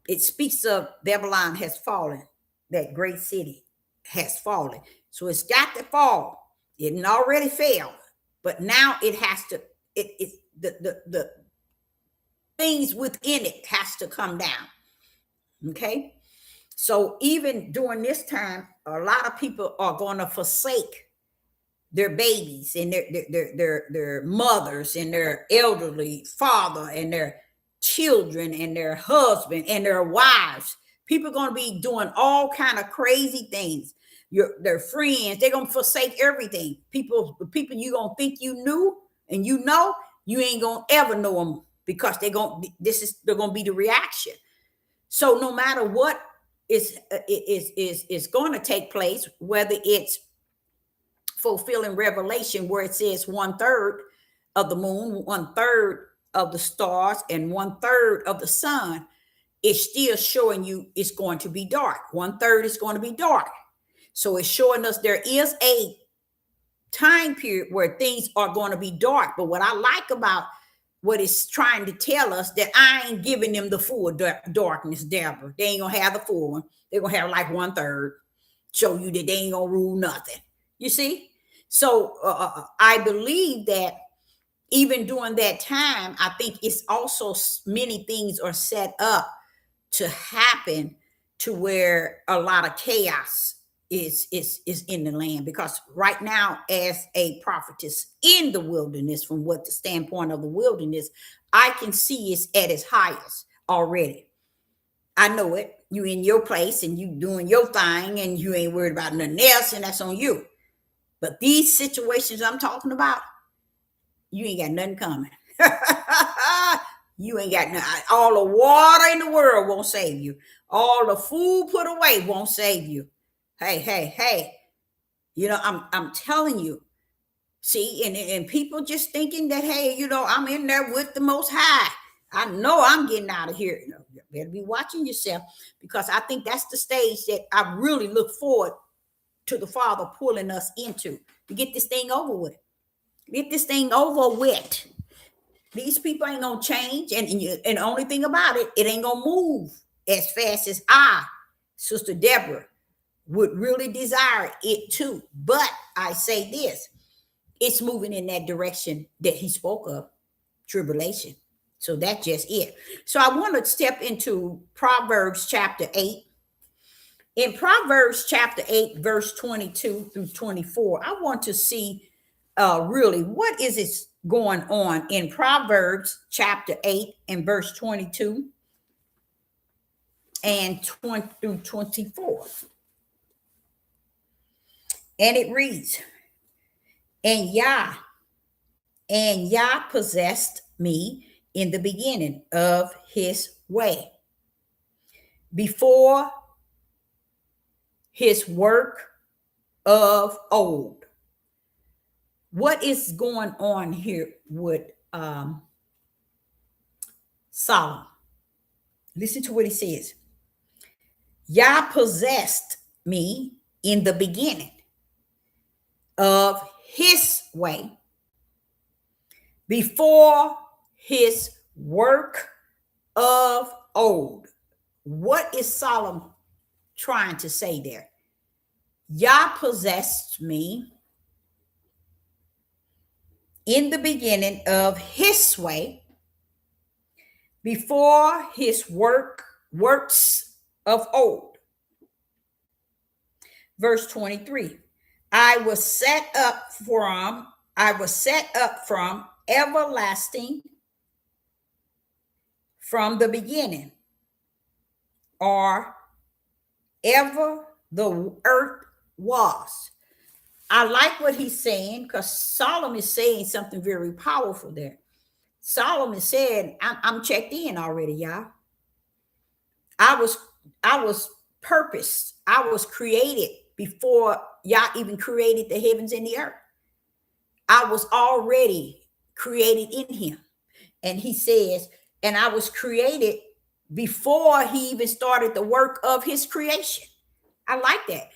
It speaks of Babylon has fallen, that great city has fallen. So it's got to fall. It already failed, but now it has to, the things within it has to come down. Okay. So even during this time, a lot of people are going to forsake their babies and their mothers and their elderly father and their children and their husband and their wives. People are going to be doing all kind of crazy things. Their friends, they're going to forsake everything. People you going to think you knew, and you ain't going to ever know them, because they're going to be the reaction. So no matter what is going to take place, whether it's fulfilling Revelation where it says 1/3 of the moon, 1/3 of the stars, and 1/3 of the sun, it's still showing you it's going to be dark. 1/3 is going to be dark. So it's showing us there is a time period where things are going to be dark. But what I like about what it's trying to tell us, that I ain't giving them the full darkness, Deborah. They ain't going to have the full one. They're going to have like 1/3. Show you that they ain't going to rule nothing. You see? So I believe that even during that time, I think it's also many things are set up to happen to where a lot of chaos is in the land. Because right now, as a prophetess in the wilderness, from what the standpoint of the wilderness, I can see it's at its highest already. I know it. You in your place and you doing your thing, and you ain't worried about nothing else, and that's on you. But these situations I'm talking about, you ain't got nothing coming. You ain't got nothing. All the water in the world won't save you. All the food put away won't save you. Hey. You know, I'm telling you. See, and people just thinking that, hey, I'm in there with the Most High. I know I'm getting out of here. You better be watching yourself, because I think that's the stage that I really look forward to the Father pulling us into, to get this thing over with. Get this thing over with. These people ain't gonna change, and the only thing about it, it ain't gonna move as fast as I, Sister Deborah, would really desire it to. But I say this, it's moving in that direction that he spoke of, tribulation. So that's just it. So I want to step into Proverbs chapter 8. In Proverbs chapter 8, verse 22 through 24, I want to see really what is it going on in Proverbs chapter 8 and verse 22 and 20 through 24. And it reads, and Yah possessed me in the beginning of his way, before his work of old. What is going on here with Solomon? Listen to what he says. Yah possessed me in the beginning of his way, before his work of old. What is Solomon trying to say there? Yah possessed me in the beginning of his way, before his works of old. Verse 23. I was set up from everlasting, from the beginning, or ever the earth was. I like what he's saying, because Solomon is saying something very powerful there. Solomon said, I'm checked in already, y'all. I was purposed. I was created before Yah even created the heavens and the earth. I was already created in him. And he says, and I was created before he even started the work of his creation. I like that.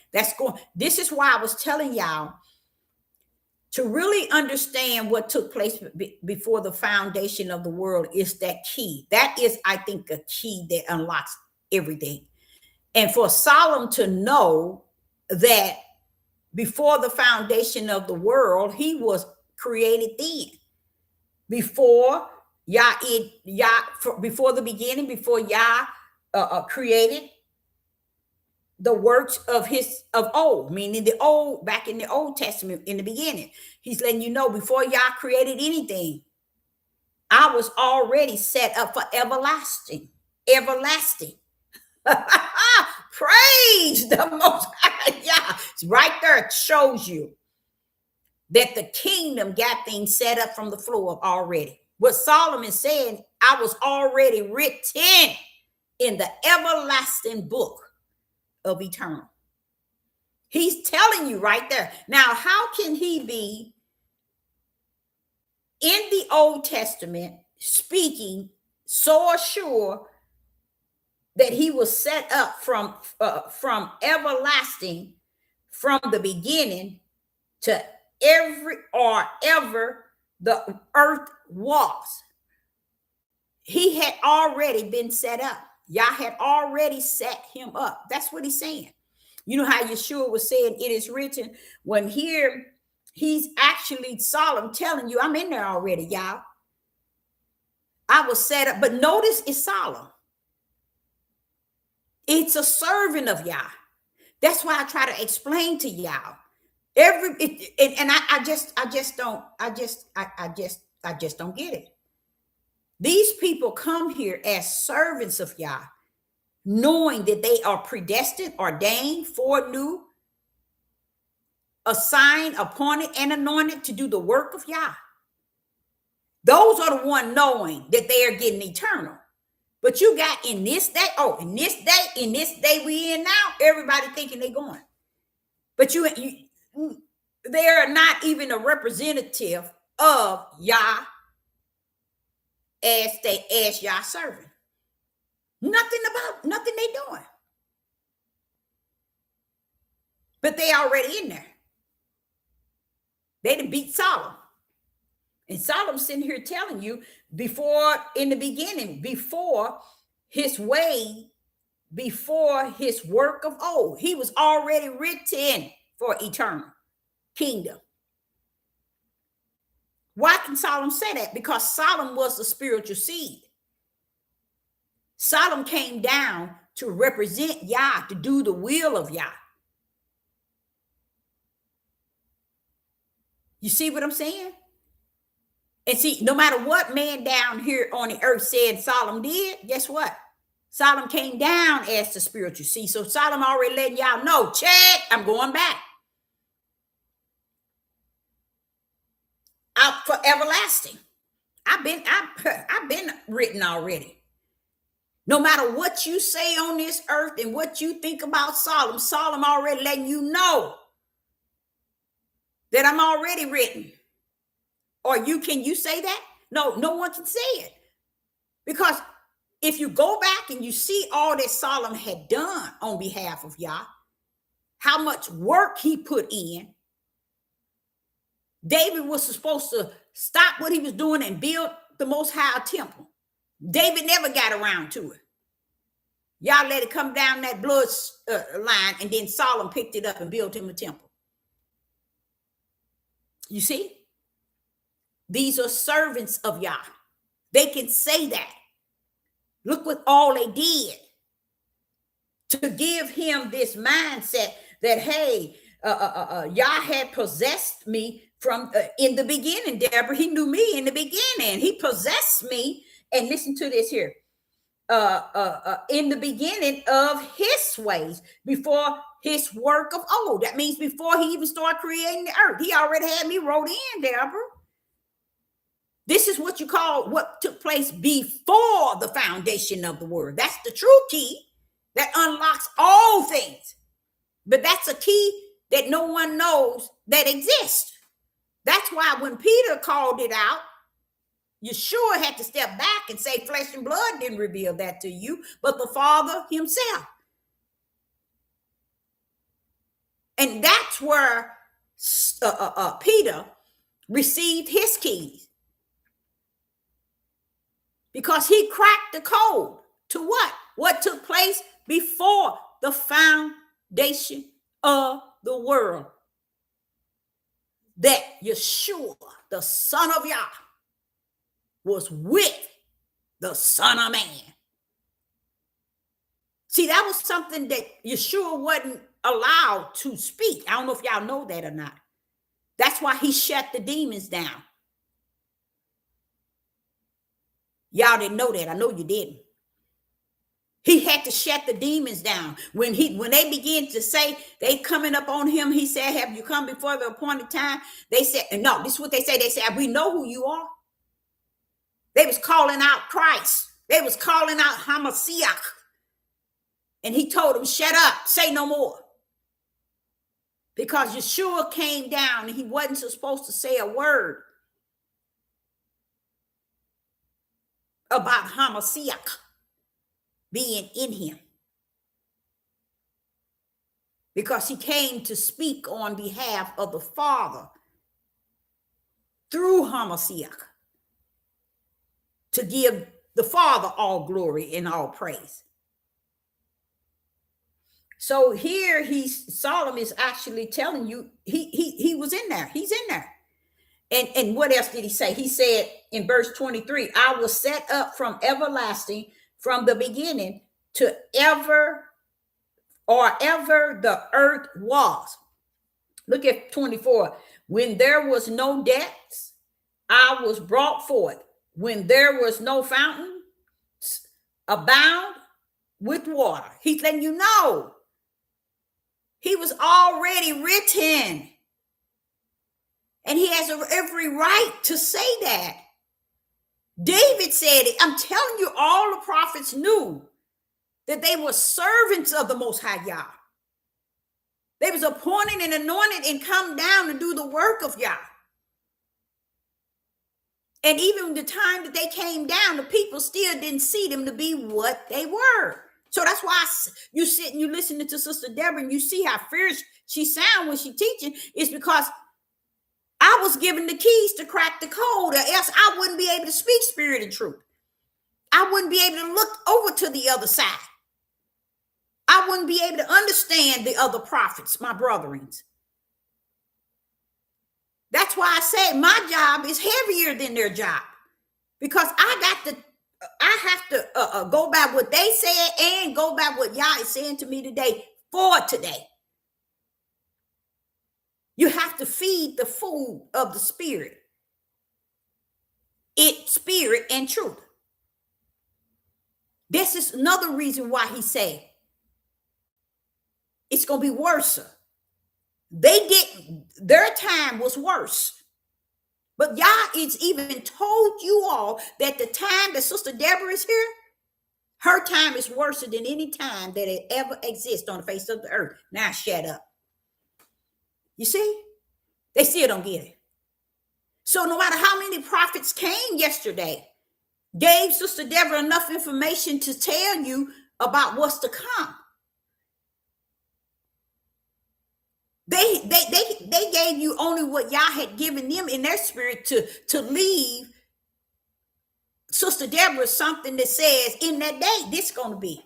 This is why I was telling y'all to really understand what took place before the foundation of the world is that key. That is, I think, a key that unlocks everything. And for Solomon to know that before the foundation of the world, he was created then. Before before the beginning, before Yah created the works of old, meaning the old, back in the Old Testament, in the beginning. He's letting you know, before Yah created anything, I was already set up for everlasting. Praise the Most High. Yeah, it's right there. It shows you that the kingdom got things set up from the floor already. What Solomon said, I was already written in the everlasting book of eternal. He's telling you right there. Now, how can he be in the Old Testament speaking so assured that he was set up from everlasting, from the beginning to ever the earth was? He had already been set up. Yah had already set him up. That's what he's saying. You know how Yeshua was saying, it is written, when here he's actually Solomon telling you, I'm in there already, y'all. I was set up. But notice it's Solomon. It's a servant of Yah. That's why I try to explain to y'all. I just don't get it. These people come here as servants of Yah, knowing that they are predestined, ordained, foreknew, assigned, appointed, and anointed to do the work of Yah. Those are the one knowing that they are getting eternal. But you got in this day we in now, everybody thinking they're going. But they are not even a representative of Yah as Yah servant. Nothing they doing. But they already in there. They done beat Solomon. And Solomon's sitting here telling you before, in the beginning, before his way, before his work of old, he was already written for eternal kingdom. Why can Solomon say that? Because Solomon was the spiritual seed. Solomon came down to represent Yah, to do the will of Yah. You see what I'm saying? And see, no matter what man down here on the earth said Solomon did, guess what? Solomon came down as the spiritual seed. So Solomon already letting y'all know, check, I'm going back. Out for everlasting. I've been written already. No matter what you say on this earth and what you think about Solomon, Solomon already letting you know that I'm already written. Or can you say that? No, no one can say it. Because if you go back and you see all that Solomon had done on behalf of Yah, how much work he put in, David was supposed to stop what he was doing and build the Most High temple. David never got around to it. Y'all let it come down that blood line, and then Solomon picked it up and built him a temple. You see? These are servants of Yah. They can say that. Look what all they did to give him this mindset that, hey, Yah had possessed me from in the beginning, Deborah. He knew me in the beginning. He possessed me. And listen to this here. In the beginning of his ways, before his work of old. That means before he even started creating the earth. He already had me wrote in, Deborah. This is what you call what took place before the foundation of the world. That's the true key that unlocks all things. But that's a key that no one knows that exists. That's why when Peter called it out, Yeshua had to step back and say flesh and blood didn't reveal that to you, but the Father himself. And that's where Peter received his keys. Because he cracked the code to what? What took place before the foundation of the world. That Yeshua, the Son of Yah, was with the Son of Man. See, that was something that Yeshua wasn't allowed to speak. I don't know if y'all know that or not. That's why he shut the demons down. Y'all didn't know that. I know you didn't. He had to shut the demons down. When they began to say they coming up on him, he said, have you come before the appointed time? They said, no, this is what they say. They said, we know who you are. They was calling out Christ. They was calling out Hamashiach. And he told them, shut up, say no more. Because Yeshua came down and he wasn't supposed to say a word about Hamashiach being in him. Because he came to speak on behalf of the Father through Hamashiach to give the Father all glory and all praise. So here Solomon is actually telling you he was in there. He's in there. And what else did he say? He said in verse 23, I was set up from everlasting, from the beginning to ever the earth was. Look at 24. When there was no depths, I was brought forth. When there was no fountain, abound with water. He's letting you know. He was already written. And he has every right to say that. David said it. I'm telling you, all the prophets knew that they were servants of the Most High Yah. They was appointed and anointed and come down to do the work of Yah. And even the time that they came down, the people still didn't see them to be what they were. So that's why you sit and you listening to Sister Deborah and you see how fierce she sounds when she teaching. Is because I was given the keys to crack the code, or else I wouldn't be able to speak spirit and truth. I wouldn't be able to look over to the other side. I wouldn't be able to understand the other prophets, my brethrens. That's why I say my job is heavier than their job, because I have to go by what they said and go by what Yah is saying to me today for today. You have to feed the food of the spirit. It's spirit and truth. This is another reason why he said it's going to be worse. Their time was worse. But Yah is even told you all that the time that Sister Deborah is here, her time is worse than any time that it ever exists on the face of the earth. Now shut up. You see? They still don't get it. So no matter how many prophets came yesterday, gave Sister Deborah enough information to tell you about what's to come. They gave you only what Yah had given them in their spirit to leave Sister Deborah something that says in that day, this is going to be.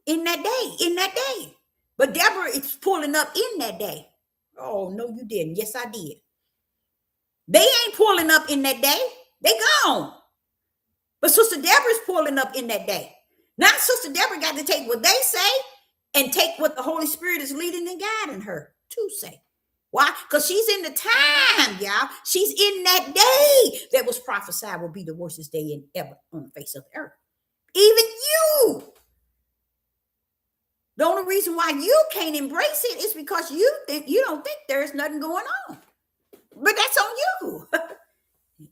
In that day. But Deborah is pulling up in that day. Oh, no, you didn't. Yes, I did. They ain't pulling up in that day. They gone. But Sister Deborah's pulling up in that day. Now Sister Deborah got to take what they say and take what the Holy Spirit is leading and guiding her to say. Why? Because she's in the time, y'all. She's in that day that was prophesied will be the worstest day ever on the face of the earth. Even you. The only reason why you can't embrace it is because you don't think there's nothing going on. But that's on you.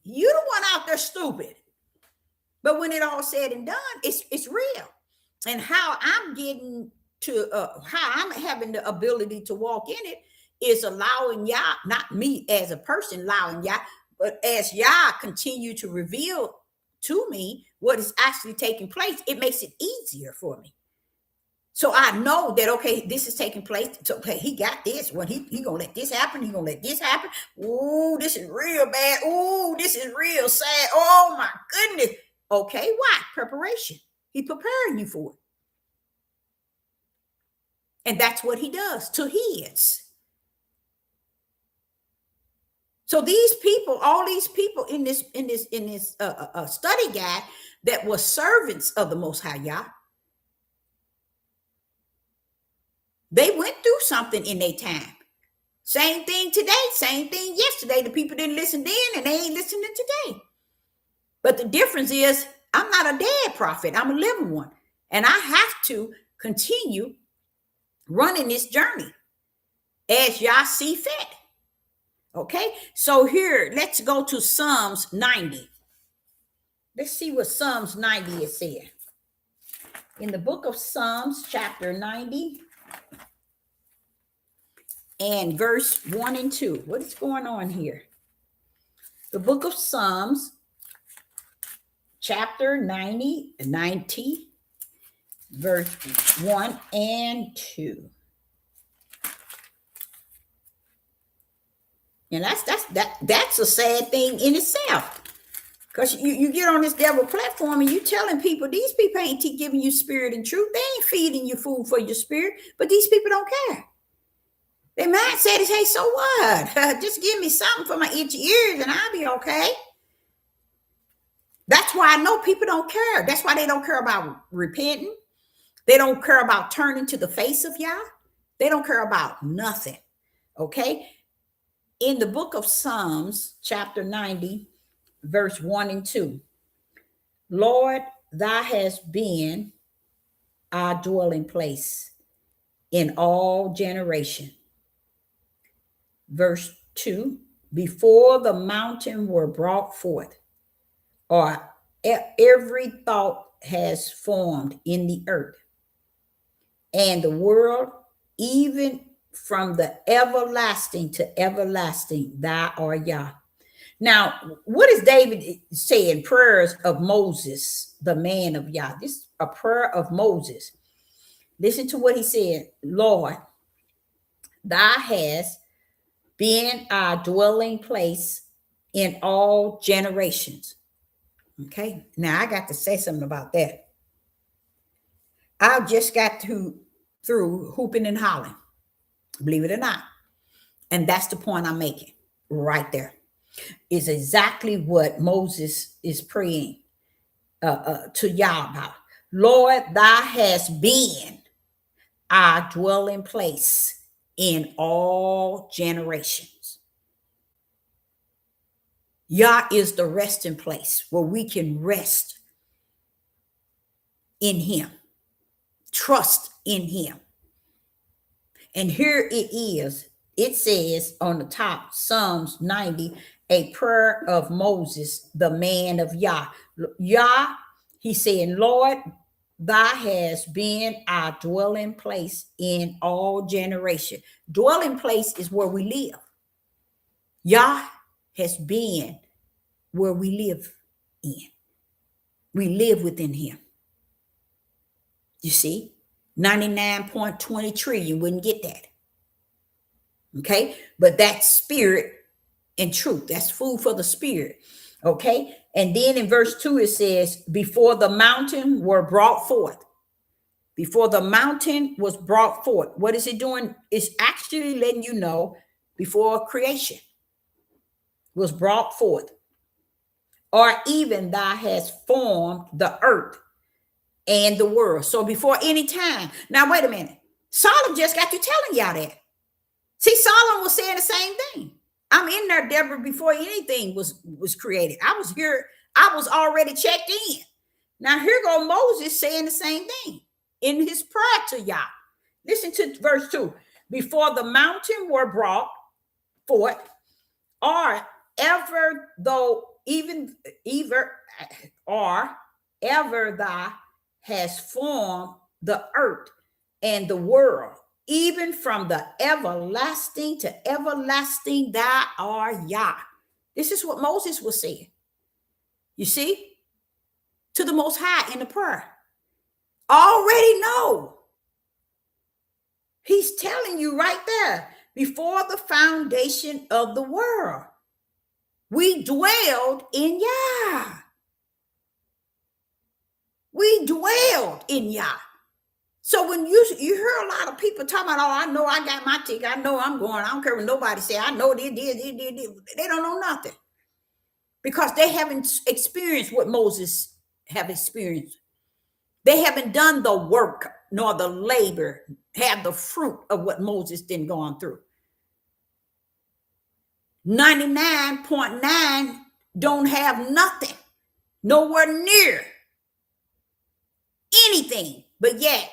You the one out there stupid. But when it all said and done, it's real. And how I'm getting to how I'm having the ability to walk in it is allowing Yah, not me as a person allowing Yah, but as Yah continue to reveal to me what is actually taking place, it makes it easier for me. So I know that, okay, this is taking place. So, okay, he got this. When he gonna let this happen, he gonna let this happen. Ooh, this is real bad. Ooh, this is real sad. Oh my goodness. Okay, why? Preparation. He's preparing you for it. And that's what he does to his. So these people, all these people in this study guide that were servants of the Most High Yah, they went through something in their time. Same thing today, same thing yesterday. The people didn't listen then and they ain't listening today. But the difference is I'm not a dead prophet. I'm a living one. And I have to continue running this journey as y'all see fit. Okay, so here, let's go to Psalms 90. Let's see what Psalms 90 is saying. In the book of Psalms, chapter 90, and verse 1 and 2. What is going on here? The book of Psalms, chapter 90, verse 1 and 2. And that's a sad thing in itself. Because you get on this devil platform and you telling people, these people ain't giving you spirit and truth. They ain't feeding you food for your spirit, but these people don't care. Their mindset is, hey, so what? Just give me something for my itchy ears and I'll be okay. That's why I know people don't care. That's why they don't care about repenting. They don't care about turning to the face of Yah. They don't care about nothing. Okay? In the book of Psalms, chapter 90, verse 1 and 2. Lord, thou hast been our dwelling place in all generation. Verse 2. Before the mountain were brought forth, or every thought has formed in the earth, and the world, even from the everlasting to everlasting, thou art Yah. Now, what is David saying? Prayers of Moses, the man of Yah. This is a prayer of Moses. Listen to what he said. Lord, thou hast being our dwelling place in all generations. Okay, now I got to say something about that. I just got through hooping and hollering, believe it or not. And that's the point I'm making right there. Is exactly what Moses is praying to Yah about. Lord, thou hast been our dwelling place in all generations. Yah is the resting place where we can rest in him, trust in him. And here it is. It says on the top, Psalms 90, a prayer of Moses, the man of Yah. Yah, he's saying, Lord, thou hast been our dwelling place in all generation. Dwelling place is where we live. Yah has been where we live in. We live within him. You see, 99.20 trillion wouldn't get that. Okay, but that's spirit and truth. That's food for the spirit. Okay, and then in verse 2 it says, before the mountain were brought forth. Before the mountain was brought forth. What is it doing? It's actually letting you know before creation was brought forth, or even thou hast formed the earth and the world. So before any time. Now wait a minute. Solomon just got to telling y'all that. See, Solomon was saying the same thing. I'm in there, Deborah, before anything was created. I was here. I was already checked in. Now here go Moses saying the same thing in his prayer to Yah. Listen to verse 2. Before the mountain were brought forth, or ever thou has formed the earth and the world, even from the everlasting to everlasting, thou art Yah. This is what Moses was saying. You see? To the Most High in the prayer. Already know. He's telling you right there, before the foundation of the world, we dwelled in Yah. We dwelled in Yah. So when you hear a lot of people talking about, oh, I know I got my ticket, I know I'm going, I don't care what nobody say, I know they did. They don't know nothing. Because they haven't experienced what Moses have experienced. They haven't done the work nor the labor, have the fruit of what Moses didn't go on through. 99.9 don't have nothing, nowhere near anything, but yet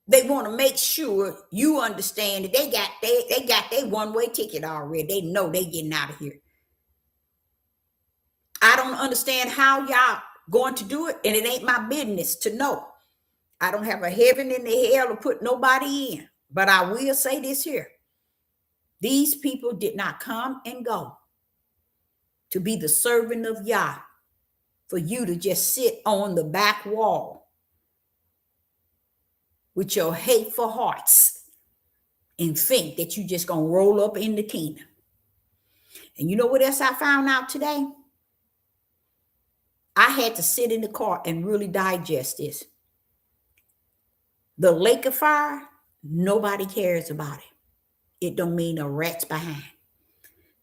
they want to make sure you understand that they got their one-way ticket already. They know they getting out of here. I don't understand how y'all going to do it, and it ain't my business to know. I don't have a heaven and a hell to put nobody in, but I will say this here. These people did not come and go to be the servant of Yah for you to just sit on the back wall with your hateful hearts and think that you just gonna roll up in the kingdom. And you know what else I found out today? I had to sit in the car and really digest this. The lake of fire, nobody cares about it. It don't mean a rat's behind.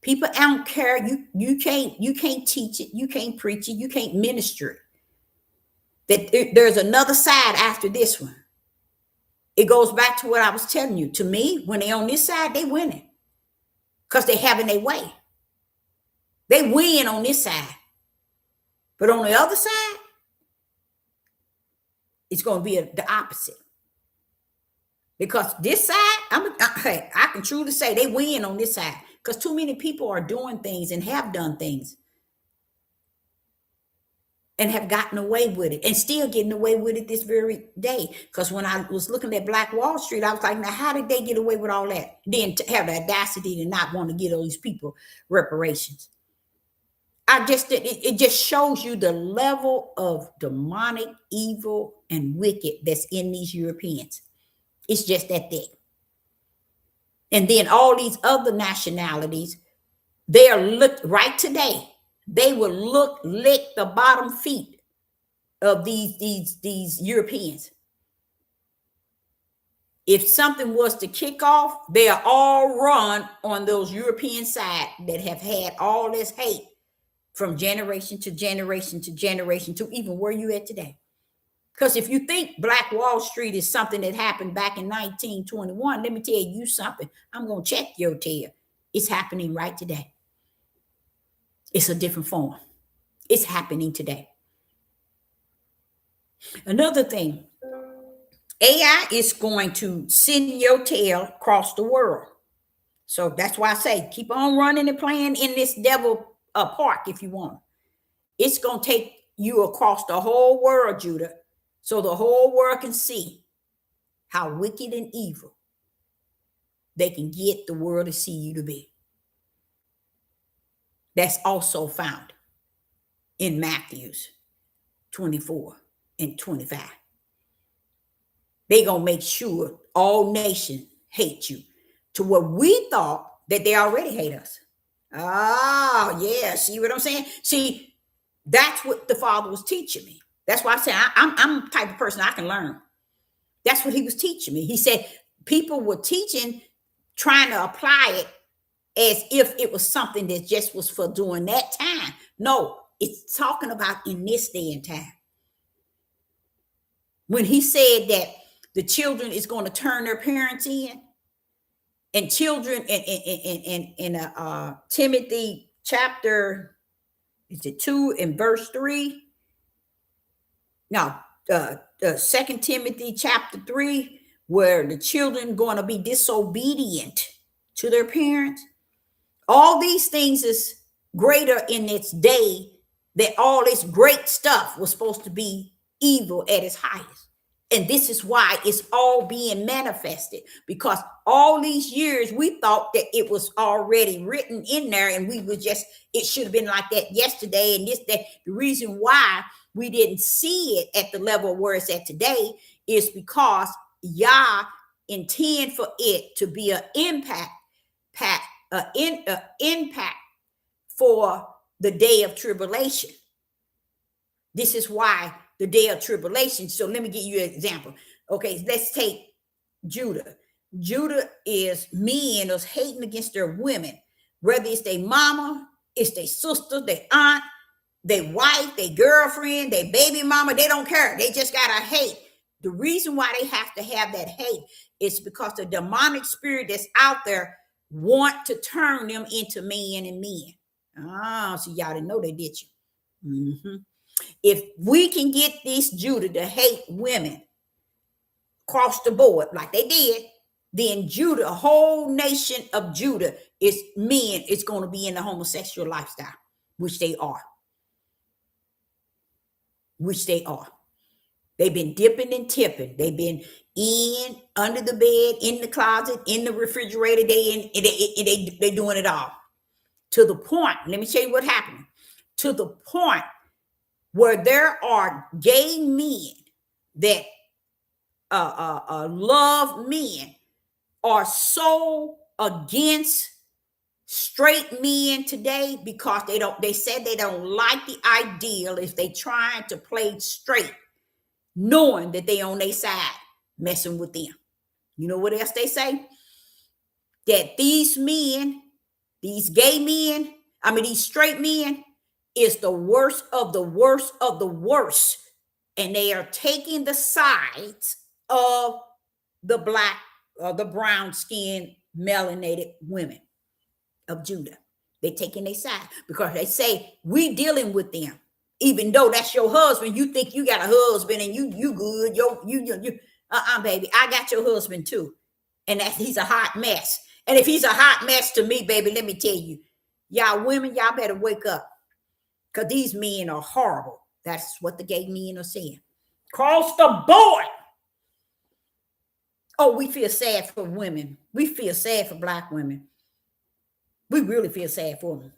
People don't care. You can't teach it. You can't preach it. You can't minister it. That there's another side after this one. It goes back to what I was telling you. To me, when they on this side, they winning. Because they having their way. They win on this side. But on the other side, it's going to be the opposite. Because this side, I can truly say they win on this side. Because too many people are doing things and have done things. And have gotten away with it. And still getting away with it this very day. Because when I was looking at Black Wall Street, I was like, now how did they get away with all that? Then to have the audacity to not want to give all these people reparations. It just shows you the level of demonic, evil, and wicked that's in these Europeans. It's just that thing. And then all these other nationalities, they are looked right today. They will lick the bottom feet of these Europeans. If something was to kick off, they are all run on those European side that have had all this hate from generation to generation to generation to even where you at today. Because if you think Black Wall Street is something that happened back in 1921, let me tell you something. I'm going to check your tail. It's happening right today. It's a different form. It's happening today. Another thing, AI is going to send your tail across the world. So that's why I say keep on running and playing in this devil park if you want. It's going to take you across the whole world, Judah, so the whole world can see how wicked and evil they can get the world to see you to be. That's also found in Matthews 24 and 25. They're going to make sure all nations hate you to where we thought that they already hate us. Oh, yeah. See what I'm saying? See, that's what the Father was teaching me. That's why I say I'm the type of person I can learn. That's what he was teaching me. He said people were teaching, trying to apply it as if it was something that just was for during that time. No, it's talking about in this day and time. When he said that the children is going to turn their parents in, and children in Timothy chapter, is it 2 and verse 3? No, 2 Timothy chapter 3, where the children going to be disobedient to their parents. All these things is greater in its day, that all this great stuff was supposed to be evil at its highest. And this is why it's all being manifested, because all these years we thought that it was already written in there, and we were just, it should have been like that yesterday and this, that. The reason why we didn't see it at the level where it's at today is because Yah intend for it to be an impact for the day of tribulation. This is why the day of tribulation. So let me give you an example. Okay, let's take Judah. Judah is men is hating against their women, whether it's their mama, it's their sister, their aunt, their wife, their girlfriend, their baby mama. They don't care. They just gotta hate. The reason why they have to have that hate is because the demonic spirit that's out there want to turn them into men and men. Oh, so y'all didn't know they did you. Mm-hmm. If we can get this Judah to hate women across the board like they did, then Judah, a whole nation of Judah is men, is going to be in the homosexual lifestyle, which they are. Which they are. They've been dipping and tipping. They've been in, under the bed, in the closet, in the refrigerator. They're doing it all. To the point, let me tell you what happened. To the point where there are gay men that love men are so against straight men today because they said they don't like the ideal if they trying to play straight, knowing that they on their side messing with them. You know what else they say? That these men, these gay men, these straight men, is the worst of the worst of the worst. And they are taking the sides of the black or the brown skinned melanated women of Judah. They're taking their side because they say we dealing with them. Even though that's your husband, you think you got a husband and you good. You baby, I got your husband too. And that he's a hot mess. And if he's a hot mess to me, baby, let me tell you, y'all women, y'all better wake up. Because these men are horrible. That's what the gay men are saying. Across the board. Oh, we feel sad for women. We feel sad for black women. We really feel sad for them.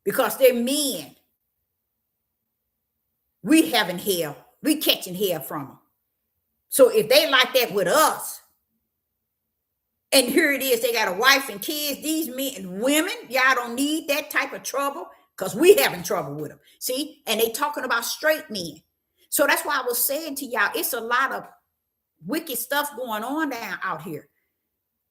Because they're men. We having hell. We catching hell from them. So if they like that with us, And here it is, they got a wife and kids. These men and women, y'all don't need that type of trouble because we having trouble with them. See, and they talking about straight men. So that's why I was saying to y'all, it's a lot of wicked stuff going on down out here.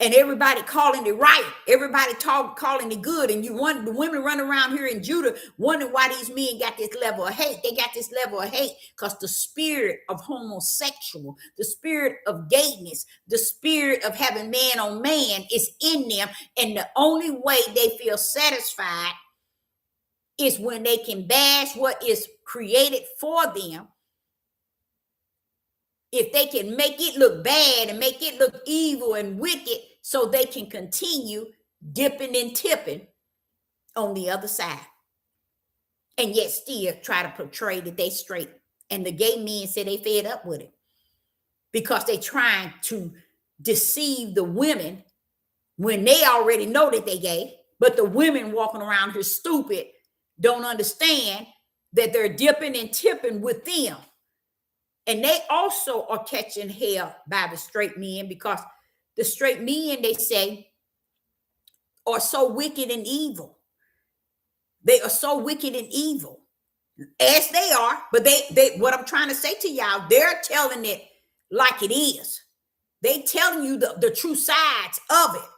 And everybody calling it right. Everybody calling it good. And the women run around here in Judah wondering why these men got this level of hate. They got this level of hate because the spirit of homosexual, the spirit of gayness, the spirit of having man on man is in them. And the only way they feel satisfied is when they can bash what is created for them. If they can make it look bad and make it look evil and wicked, so they can continue dipping and tipping on the other side. And yet still try to portray that they straight. And the gay men say they fed up with it. Because they trying to deceive the women when they already know that they gay. But the women walking around here stupid don't understand that they're dipping and tipping with them. And they also are catching hell by the straight men because the straight men, they say, are so wicked and evil. They are so wicked and evil, as they are. But they what I'm trying to say to y'all, they're telling it like it is. They telling you the true sides of it.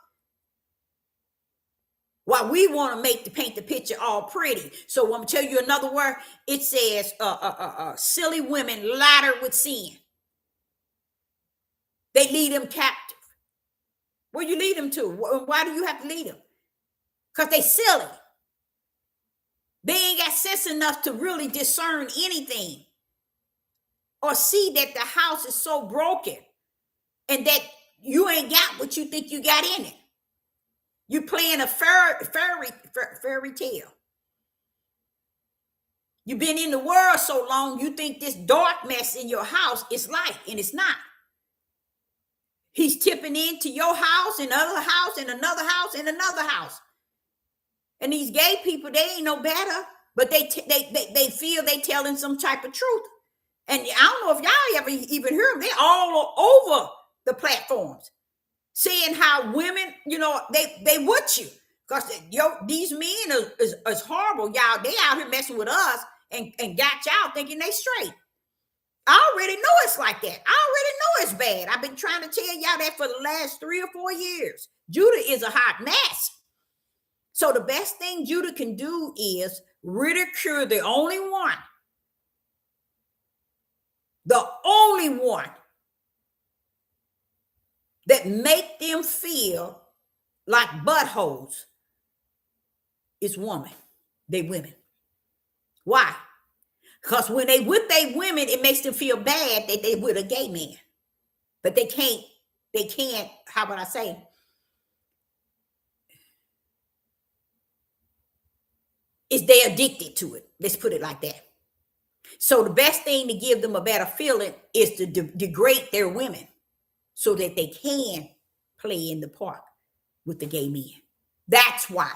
While we want to paint the picture all pretty. So I'm going to tell you another word. It says, silly women ladder with sin. They lead them captive. Where you lead them to? Why do you have to lead them? Because they silly. They ain't got sense enough to really discern anything or see that the house is so broken and that you ain't got what you think you got in it. You playing a fairy tale. You've been in the world so long, you think this dark mess in your house is light, and it's not. He's tipping into your house, and another house, and another house, and another house. And these gay people, they ain't no better, but they feel they telling some type of truth. And I don't know if y'all ever even hear them. They're all over the platforms, saying how women, they with you. Because these men is horrible, y'all. They out here messing with us and got y'all thinking they straight. I already know it's like that. I already know it's bad. I've been trying to tell y'all that for the last 3 or 4 years. Judah is a hot mess. So the best thing Judah can do is ridicule the only one that make them feel like buttholes is woman. They women. Why? Because when they with they women, it makes them feel bad that they with a gay man. But they can't, how would I say? Is they addicted to it. Let's put it like that. So the best thing to give them a better feeling is to degrade their women so that they can play in the park with the gay men. That's why.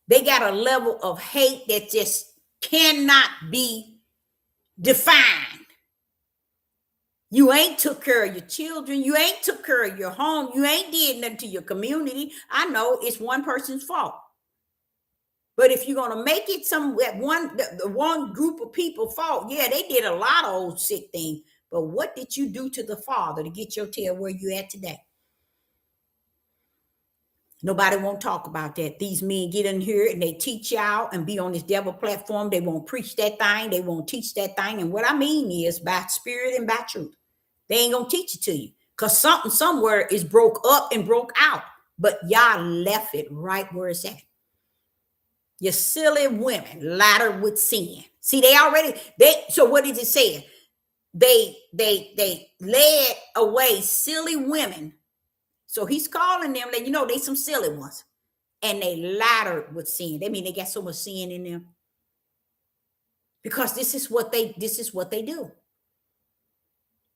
They got a level of hate that just cannot be defined. You ain't took care of your children. You ain't took care of your home. You ain't did nothing to your community. I know it's one person's fault. But if you're going to make it the one group of people fault, yeah, they did a lot of old sick things. But what did you do to the Father to get your tail where you at today? Nobody won't talk about that. These men get in here and they teach y'all and be on this devil platform. They won't preach that thing. They won't teach that thing. And what I mean is by spirit and by truth. They ain't going to teach it to you because something somewhere is broke up and broke out. But y'all left it right where it's at. You silly women laddered with sin. See, so what did it say? They led away silly women. So he's calling them, they some silly ones. And they laddered with sin. They mean they got so much sin in them. Because this is what they do.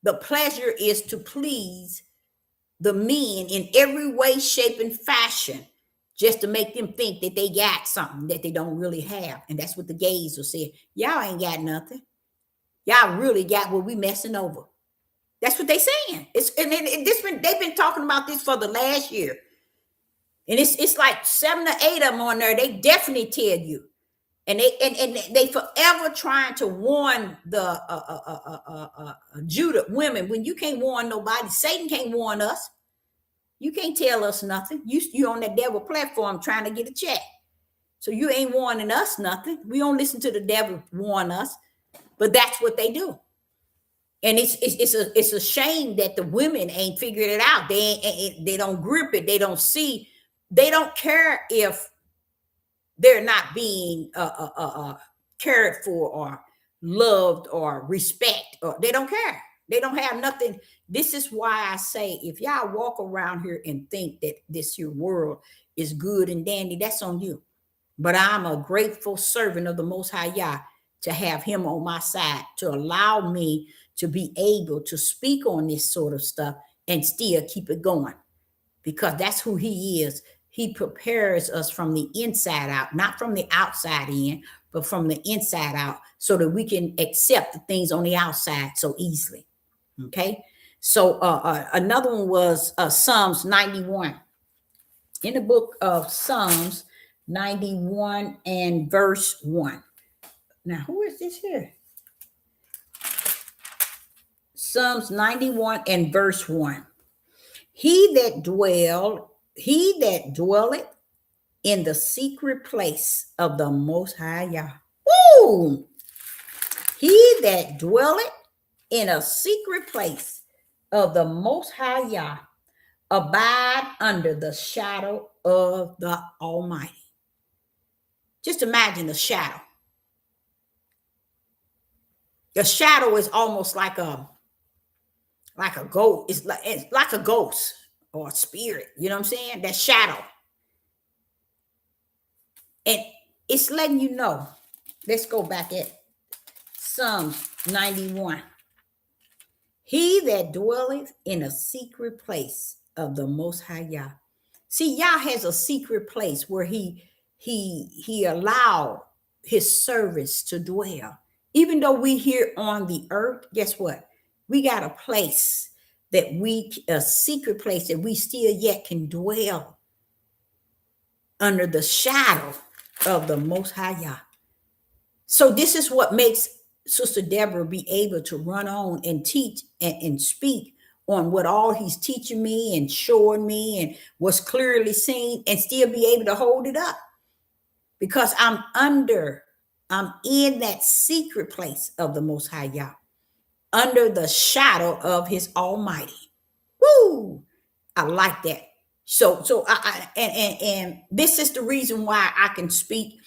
The pleasure is to please the men in every way, shape, and fashion, just to make them think that they got something that they don't really have. And that's what the gays will say. Y'all ain't got nothing. Y'all really got what we messing over. That's what they're saying. They've been talking about this for the last year. And it's like 7 or 8 of them on there. They definitely tell you. And they forever trying to warn the Judah women. When you can't warn nobody, Satan can't warn us. You can't tell us nothing. You on that devil platform trying to get a check. So you ain't warning us nothing. We don't listen to the devil warn us, but that's what they do. And it's a shame that the women ain't figured it out. They don't grip it. They don't see. They don't care if they're not being cared for or loved or respect. Or they don't care. They don't have nothing. This is why I say, if y'all walk around here and think that this your world is good and dandy, that's on you. But I'm a grateful servant of the Most High Yah to have him on my side, to allow me to be able to speak on this sort of stuff and still keep it going, because that's who he is. He prepares us from the inside out, not from the outside in, but from the inside out, so that we can accept the things on the outside so easily. Okay. So another one was Psalms 91. In the book of Psalms 91 and verse 1. Now, who is this here? Psalms 91 and verse 1. He that dwelleth in the secret place of the Most High Yah. Woo! He that dwelleth in a secret place of the Most High Yah abide under the shadow of the Almighty. Just imagine a shadow. The shadow is almost like a ghost. It's like a ghost or a spirit. You know what I'm saying? That shadow. And it's letting you know. Let's go back at Psalms 91. He that dwelleth in a secret place of the Most High Yah. See, Yah has a secret place where he allowed his servants to dwell. Even though we here on the earth, guess what? We got a place a secret place that we still yet can dwell under the shadow of the Most High Yah. So this is what makes Sister Deborah be able to run on and teach and speak on what all he's teaching me and showing me and what's clearly seen, and still be able to hold it up, because I'm in that secret place of the Most High Yah, under the shadow of his Almighty. Woo! I like that. So and this is the reason why I can speak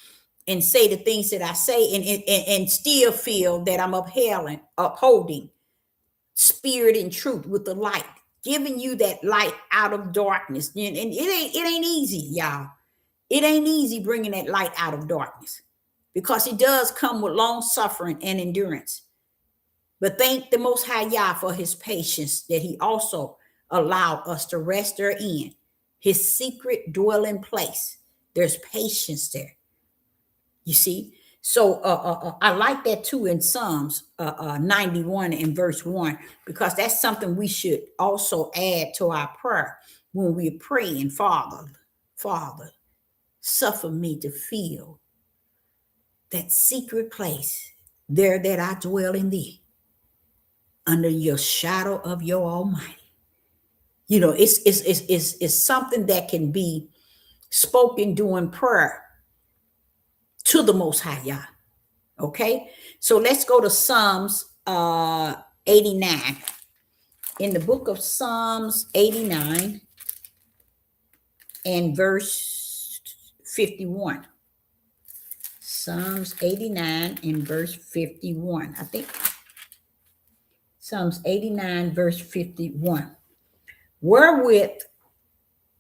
and say the things that I say and still feel that I'm upholding spirit and truth with the light, giving you that light out of darkness. And it ain't easy, y'all. It ain't easy bringing that light out of darkness, because it does come with long suffering and endurance. But thank the Most High Yah for his patience, that he also allowed us to rest therein, his secret dwelling place. There's patience there. You see? So I like that too in Psalms 91 and verse 1, because that's something we should also add to our prayer when we're praying. Father, suffer me to feel that secret place there that I dwell in thee, under your shadow of your Almighty. You know, it's something that can be spoken during prayer to the Most High Yah. Okay, so let's go to Psalms 89. In the book of Psalms 89 and verse 51. Psalms 89 and verse 51. I think Psalms 89 verse 51. Wherewith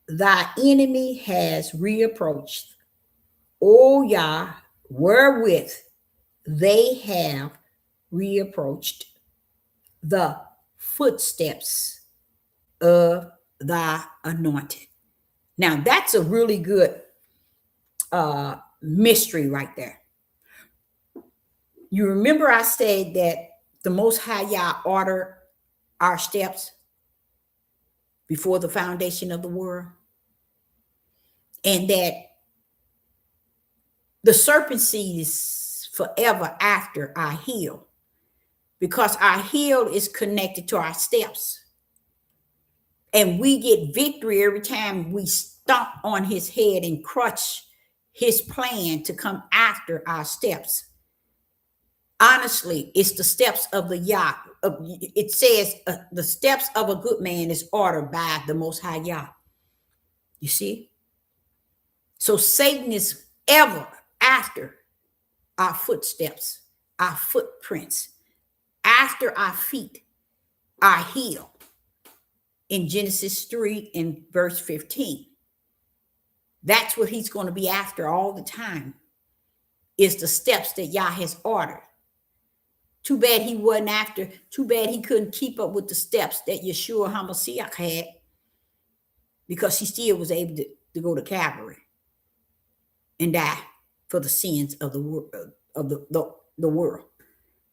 thy enemy has reapproached, O Yah, wherewith they have reapproached the footsteps of thy anointed. Now that's a really good mystery right there. You remember I said that the Most High Yah ordered our steps before the foundation of the world, and that the serpent seed is forever after our heel, because our heel is connected to our steps. And we get victory every time we stomp on his head and crush his plan to come after our steps. Honestly, it's the steps of the Yah. It says the steps of a good man is ordered by the Most High Yah. You see? So Satan is ever after our footsteps, our footprints, after our feet, our heel. In Genesis 3 and verse 15. That's what he's going to be after all the time, is the steps that Yah has ordered. Too bad he wasn't after, too bad he couldn't keep up with the steps that Yeshua HaMashiach had, because he still was able to go to Calvary and die for the sins of the world.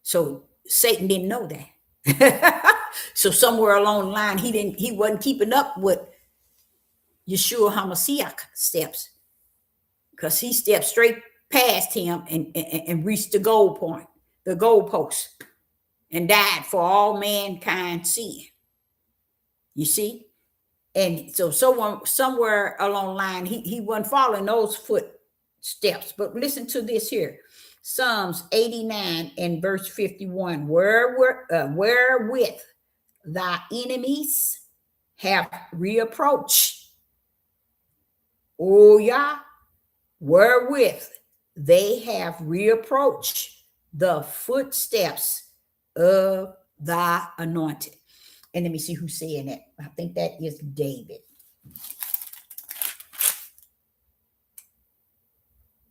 So Satan didn't know that. So somewhere along the line, he wasn't keeping up with Yeshua HaMashiach steps, because he stepped straight past him and reached the goal point, the goalpost, and died for all mankind's sin. You see? And so somewhere along the line, he wasn't following those footsteps. But listen to this here. Psalms 89 and verse 51. Wherewith thy enemies have reapproached, O Yah, wherewith they have reapproached the footsteps of thy anointed. And let me see who's saying that. I think that is David.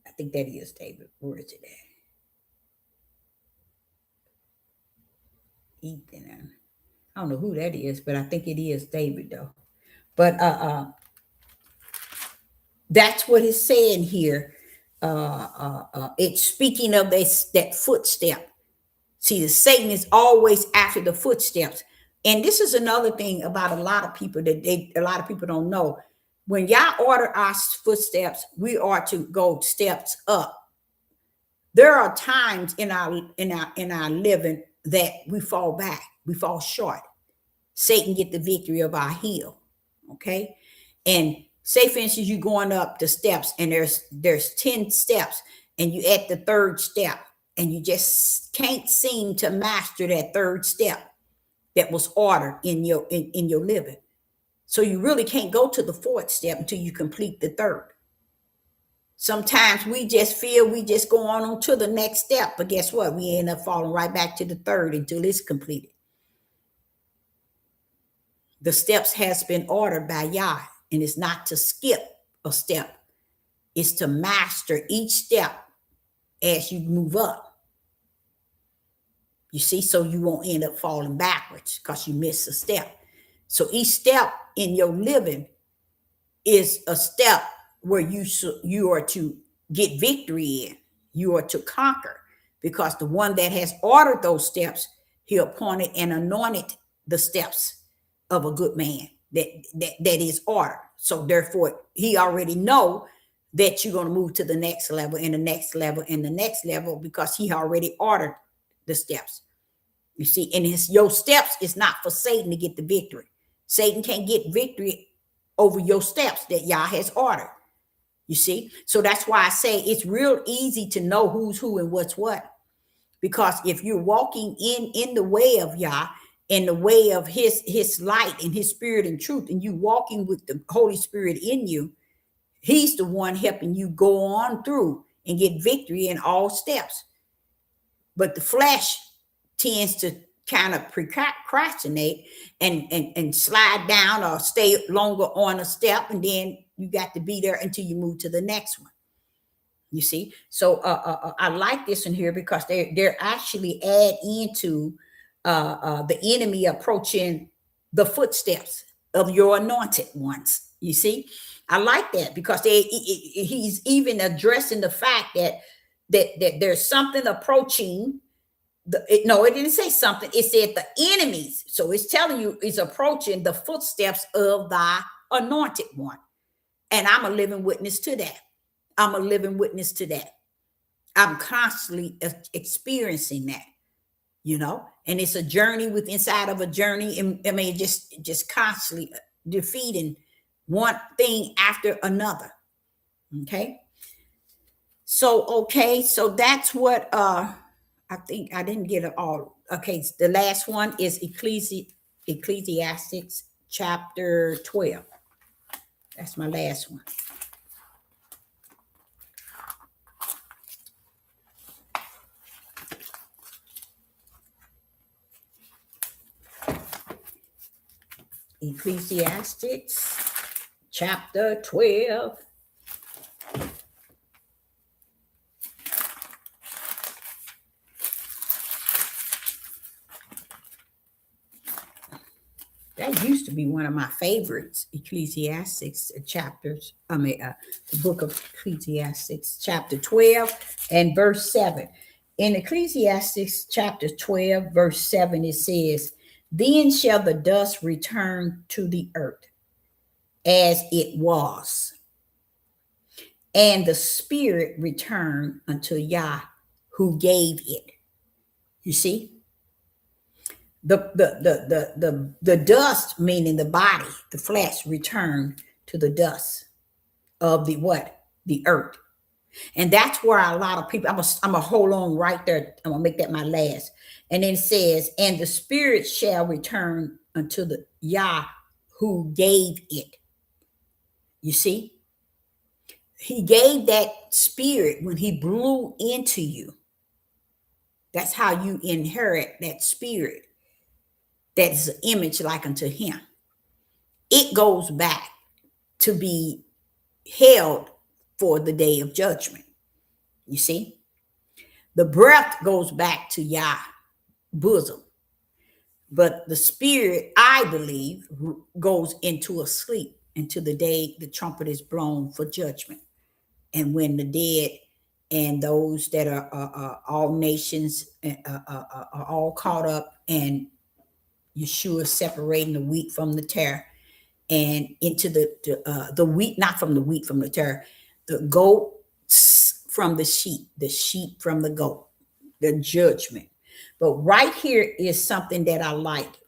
I think that is David. Where is it at? Ethan. I don't know who that is, but I think it is David though. But that's what it's saying here. It's speaking of that footstep. See, the Satan is always after the footsteps. And this is another thing about a lot of people that a lot of people don't know. When Yah order our footsteps, we are to go steps up. There are times in our living that we fall back, we fall short. Satan get the victory of our heel. Okay. And say, for instance, you're going up the steps and there's 10 steps and you at the third step and you just can't seem to master that third step that was ordered in your living. So you really can't go to the fourth step until you complete the third. Sometimes we just feel we just go on to the next step, but guess what? We end up falling right back to the third until it's completed. The steps has been ordered by Yah, and it's not to skip a step. It's to master each step as you move up. You see, so you won't end up falling backwards because you miss a step. So each step in your living is a step where you are to get victory in. You are to conquer, because the one that has ordered those steps, he appointed and anointed the steps of a good man that is ordered. So therefore, he already know that you're going to move to the next level and the next level and the next level, because he already ordered the steps. You see, and your steps is not for Satan to get the victory. Satan can't get victory over your steps that Yah has ordered. You see, so that's why I say it's real easy to know who's who and what's what, because if you're walking in the way of Yah, in the way of his light and his spirit and truth, and you walking with the Holy Spirit in you, he's the one helping you go on through and get victory in all steps. But the flesh tends to kind of procrastinate and slide down or stay longer on a step, and then you got to be there until you move to the next one. You see, so I like this in here because they're actually add into the enemy approaching the footsteps of your anointed ones. You see, I like that because he's even addressing the fact that there's something approaching No, it didn't say something. It said the enemies. So it's telling you it's approaching the footsteps of thy anointed one. And I'm a living witness to that. I'm a living witness to that. I'm constantly experiencing that, and it's a journey with inside of a journey. And I mean, just constantly defeating one thing after another. Okay. So that's what I think. I didn't get it all. Okay, the last one is Ecclesiastes chapter 12. That's my last one. Ecclesiastes chapter 12. That used to be one of my favorites, Ecclesiastes chapters. The book of Ecclesiastes, chapter 12 and verse 7. In Ecclesiastes chapter 12, verse 7, it says, "Then shall the dust return to the earth as it was, and the spirit return unto Yah who gave it." You see? The dust, meaning the body, the flesh, return to the dust of the what? The earth. And that's where a lot of people, I'm gonna hold on right there. I'm gonna make that my last. And then it says, "And the spirit shall return unto the Yah who gave it." You see? He gave that spirit when he blew into you. That's how you inherit that spirit. That is an image like unto him. It goes back to be held for the day of judgment. You see? The breath goes back to Yah bosom. But the spirit, I believe, goes into a sleep until the day the trumpet is blown for judgment. And when the dead and those that are all nations are all caught up, and Yeshua separating the wheat from the tare, and into the wheat, not from the wheat from the tare, the goats from the sheep from the goat, the judgment. But right here is something that I like.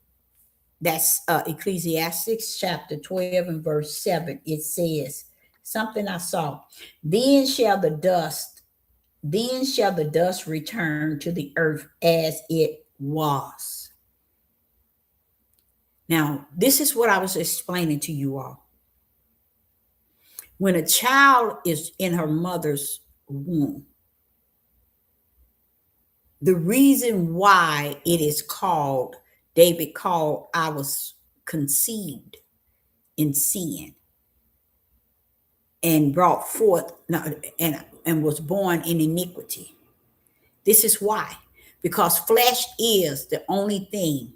That's Ecclesiastes chapter 12 and verse 7. It says something I saw. Then shall the dust return to the earth as it was. Now, this is what I was explaining to you all. When a child is in her mother's womb, the reason why it is called, David called, "I was conceived in sin and brought forth and was born in iniquity." This is why. Because flesh is the only thing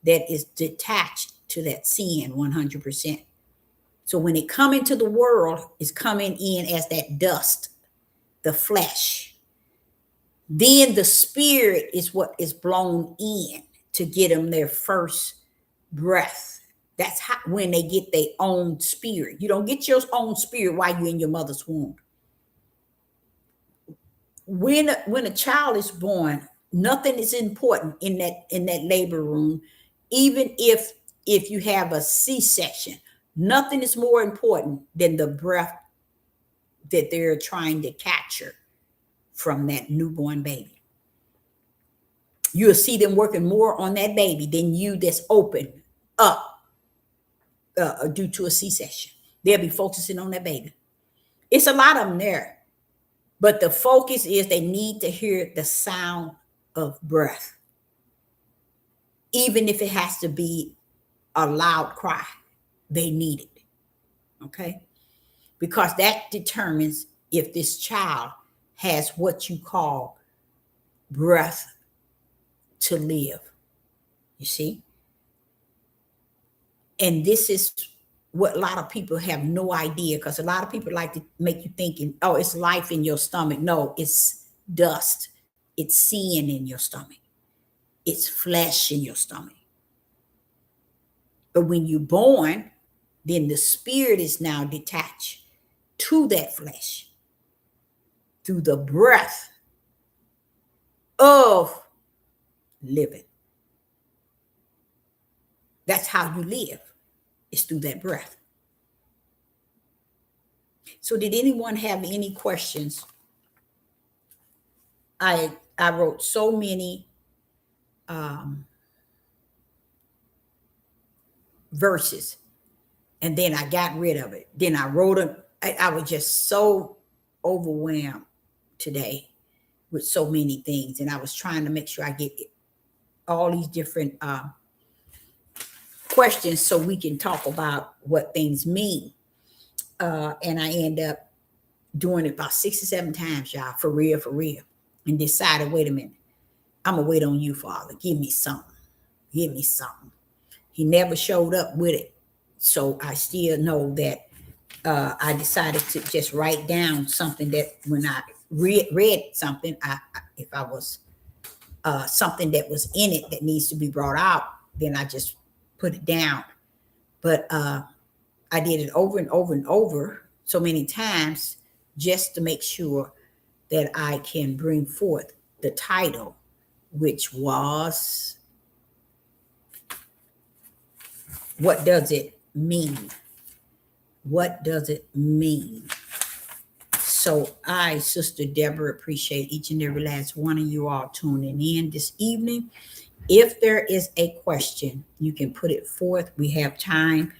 that is detached to that sin 100%. So when it come into the world, it's coming in as that dust, the flesh. Then the spirit is what is blown in to get them their first breath. That's how, when they get their own spirit. You don't get your own spirit while you're in your mother's womb. When a child is born, nothing is important in that labor room. Even if you have a C-section, nothing is more important than the breath that they're trying to capture from that newborn baby. You'll see them working more on that baby than you that's open up due to a C-section. They'll be focusing on that baby. It's a lot of them there, but the focus is they need to hear the sound of breath, even if it has to be a loud cry. They need it, okay? Because that determines if this child has what you call breath to live. You see? And this is what a lot of people have no idea, because a lot of people like to make you thinking, oh, it's life in your stomach. No, it's dust. It's sin in your stomach. It's flesh in your stomach. But when you're born, then the spirit is now detached to that flesh through the breath of living. That's how you live. It's through that breath. So did anyone have any questions? I wrote so many verses, and then I got rid of it. Then I wrote them. I was just so overwhelmed today with so many things, and I was trying to make sure I get all these different questions so we can talk about what things mean. And I end up doing it about 6 or 7 times, y'all, for real, and decided, wait a minute, I'm gonna wait on you, Father. Give me something. Give me something. He never showed up with it. So I still know that I decided to just write down something that when I read something, if I was something that was in it that needs to be brought out, then I just put it down. But I did it over and over and over so many times just to make sure that I can bring forth the title, which was, what does it mean? What does it mean? So I, Sister Deborah, appreciate each and every last one of you all tuning in this evening. If there is a question, you can put it forth. We have time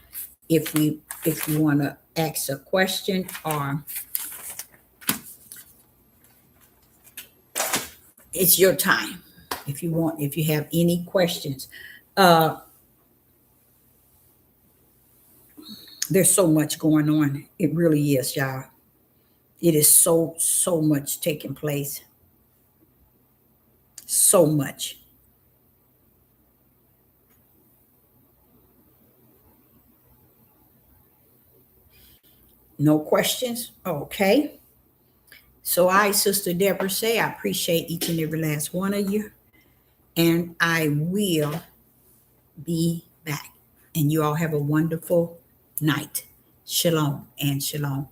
if you want to ask a question, or it's your time. If you have any questions. There's so much going on. It really is, y'all. It is so much taking place. So much. No questions? Okay. So I, Sister Deborah, say I appreciate each and every last one of you. And I will be back. And you all have a wonderful night. Shalom and shalom.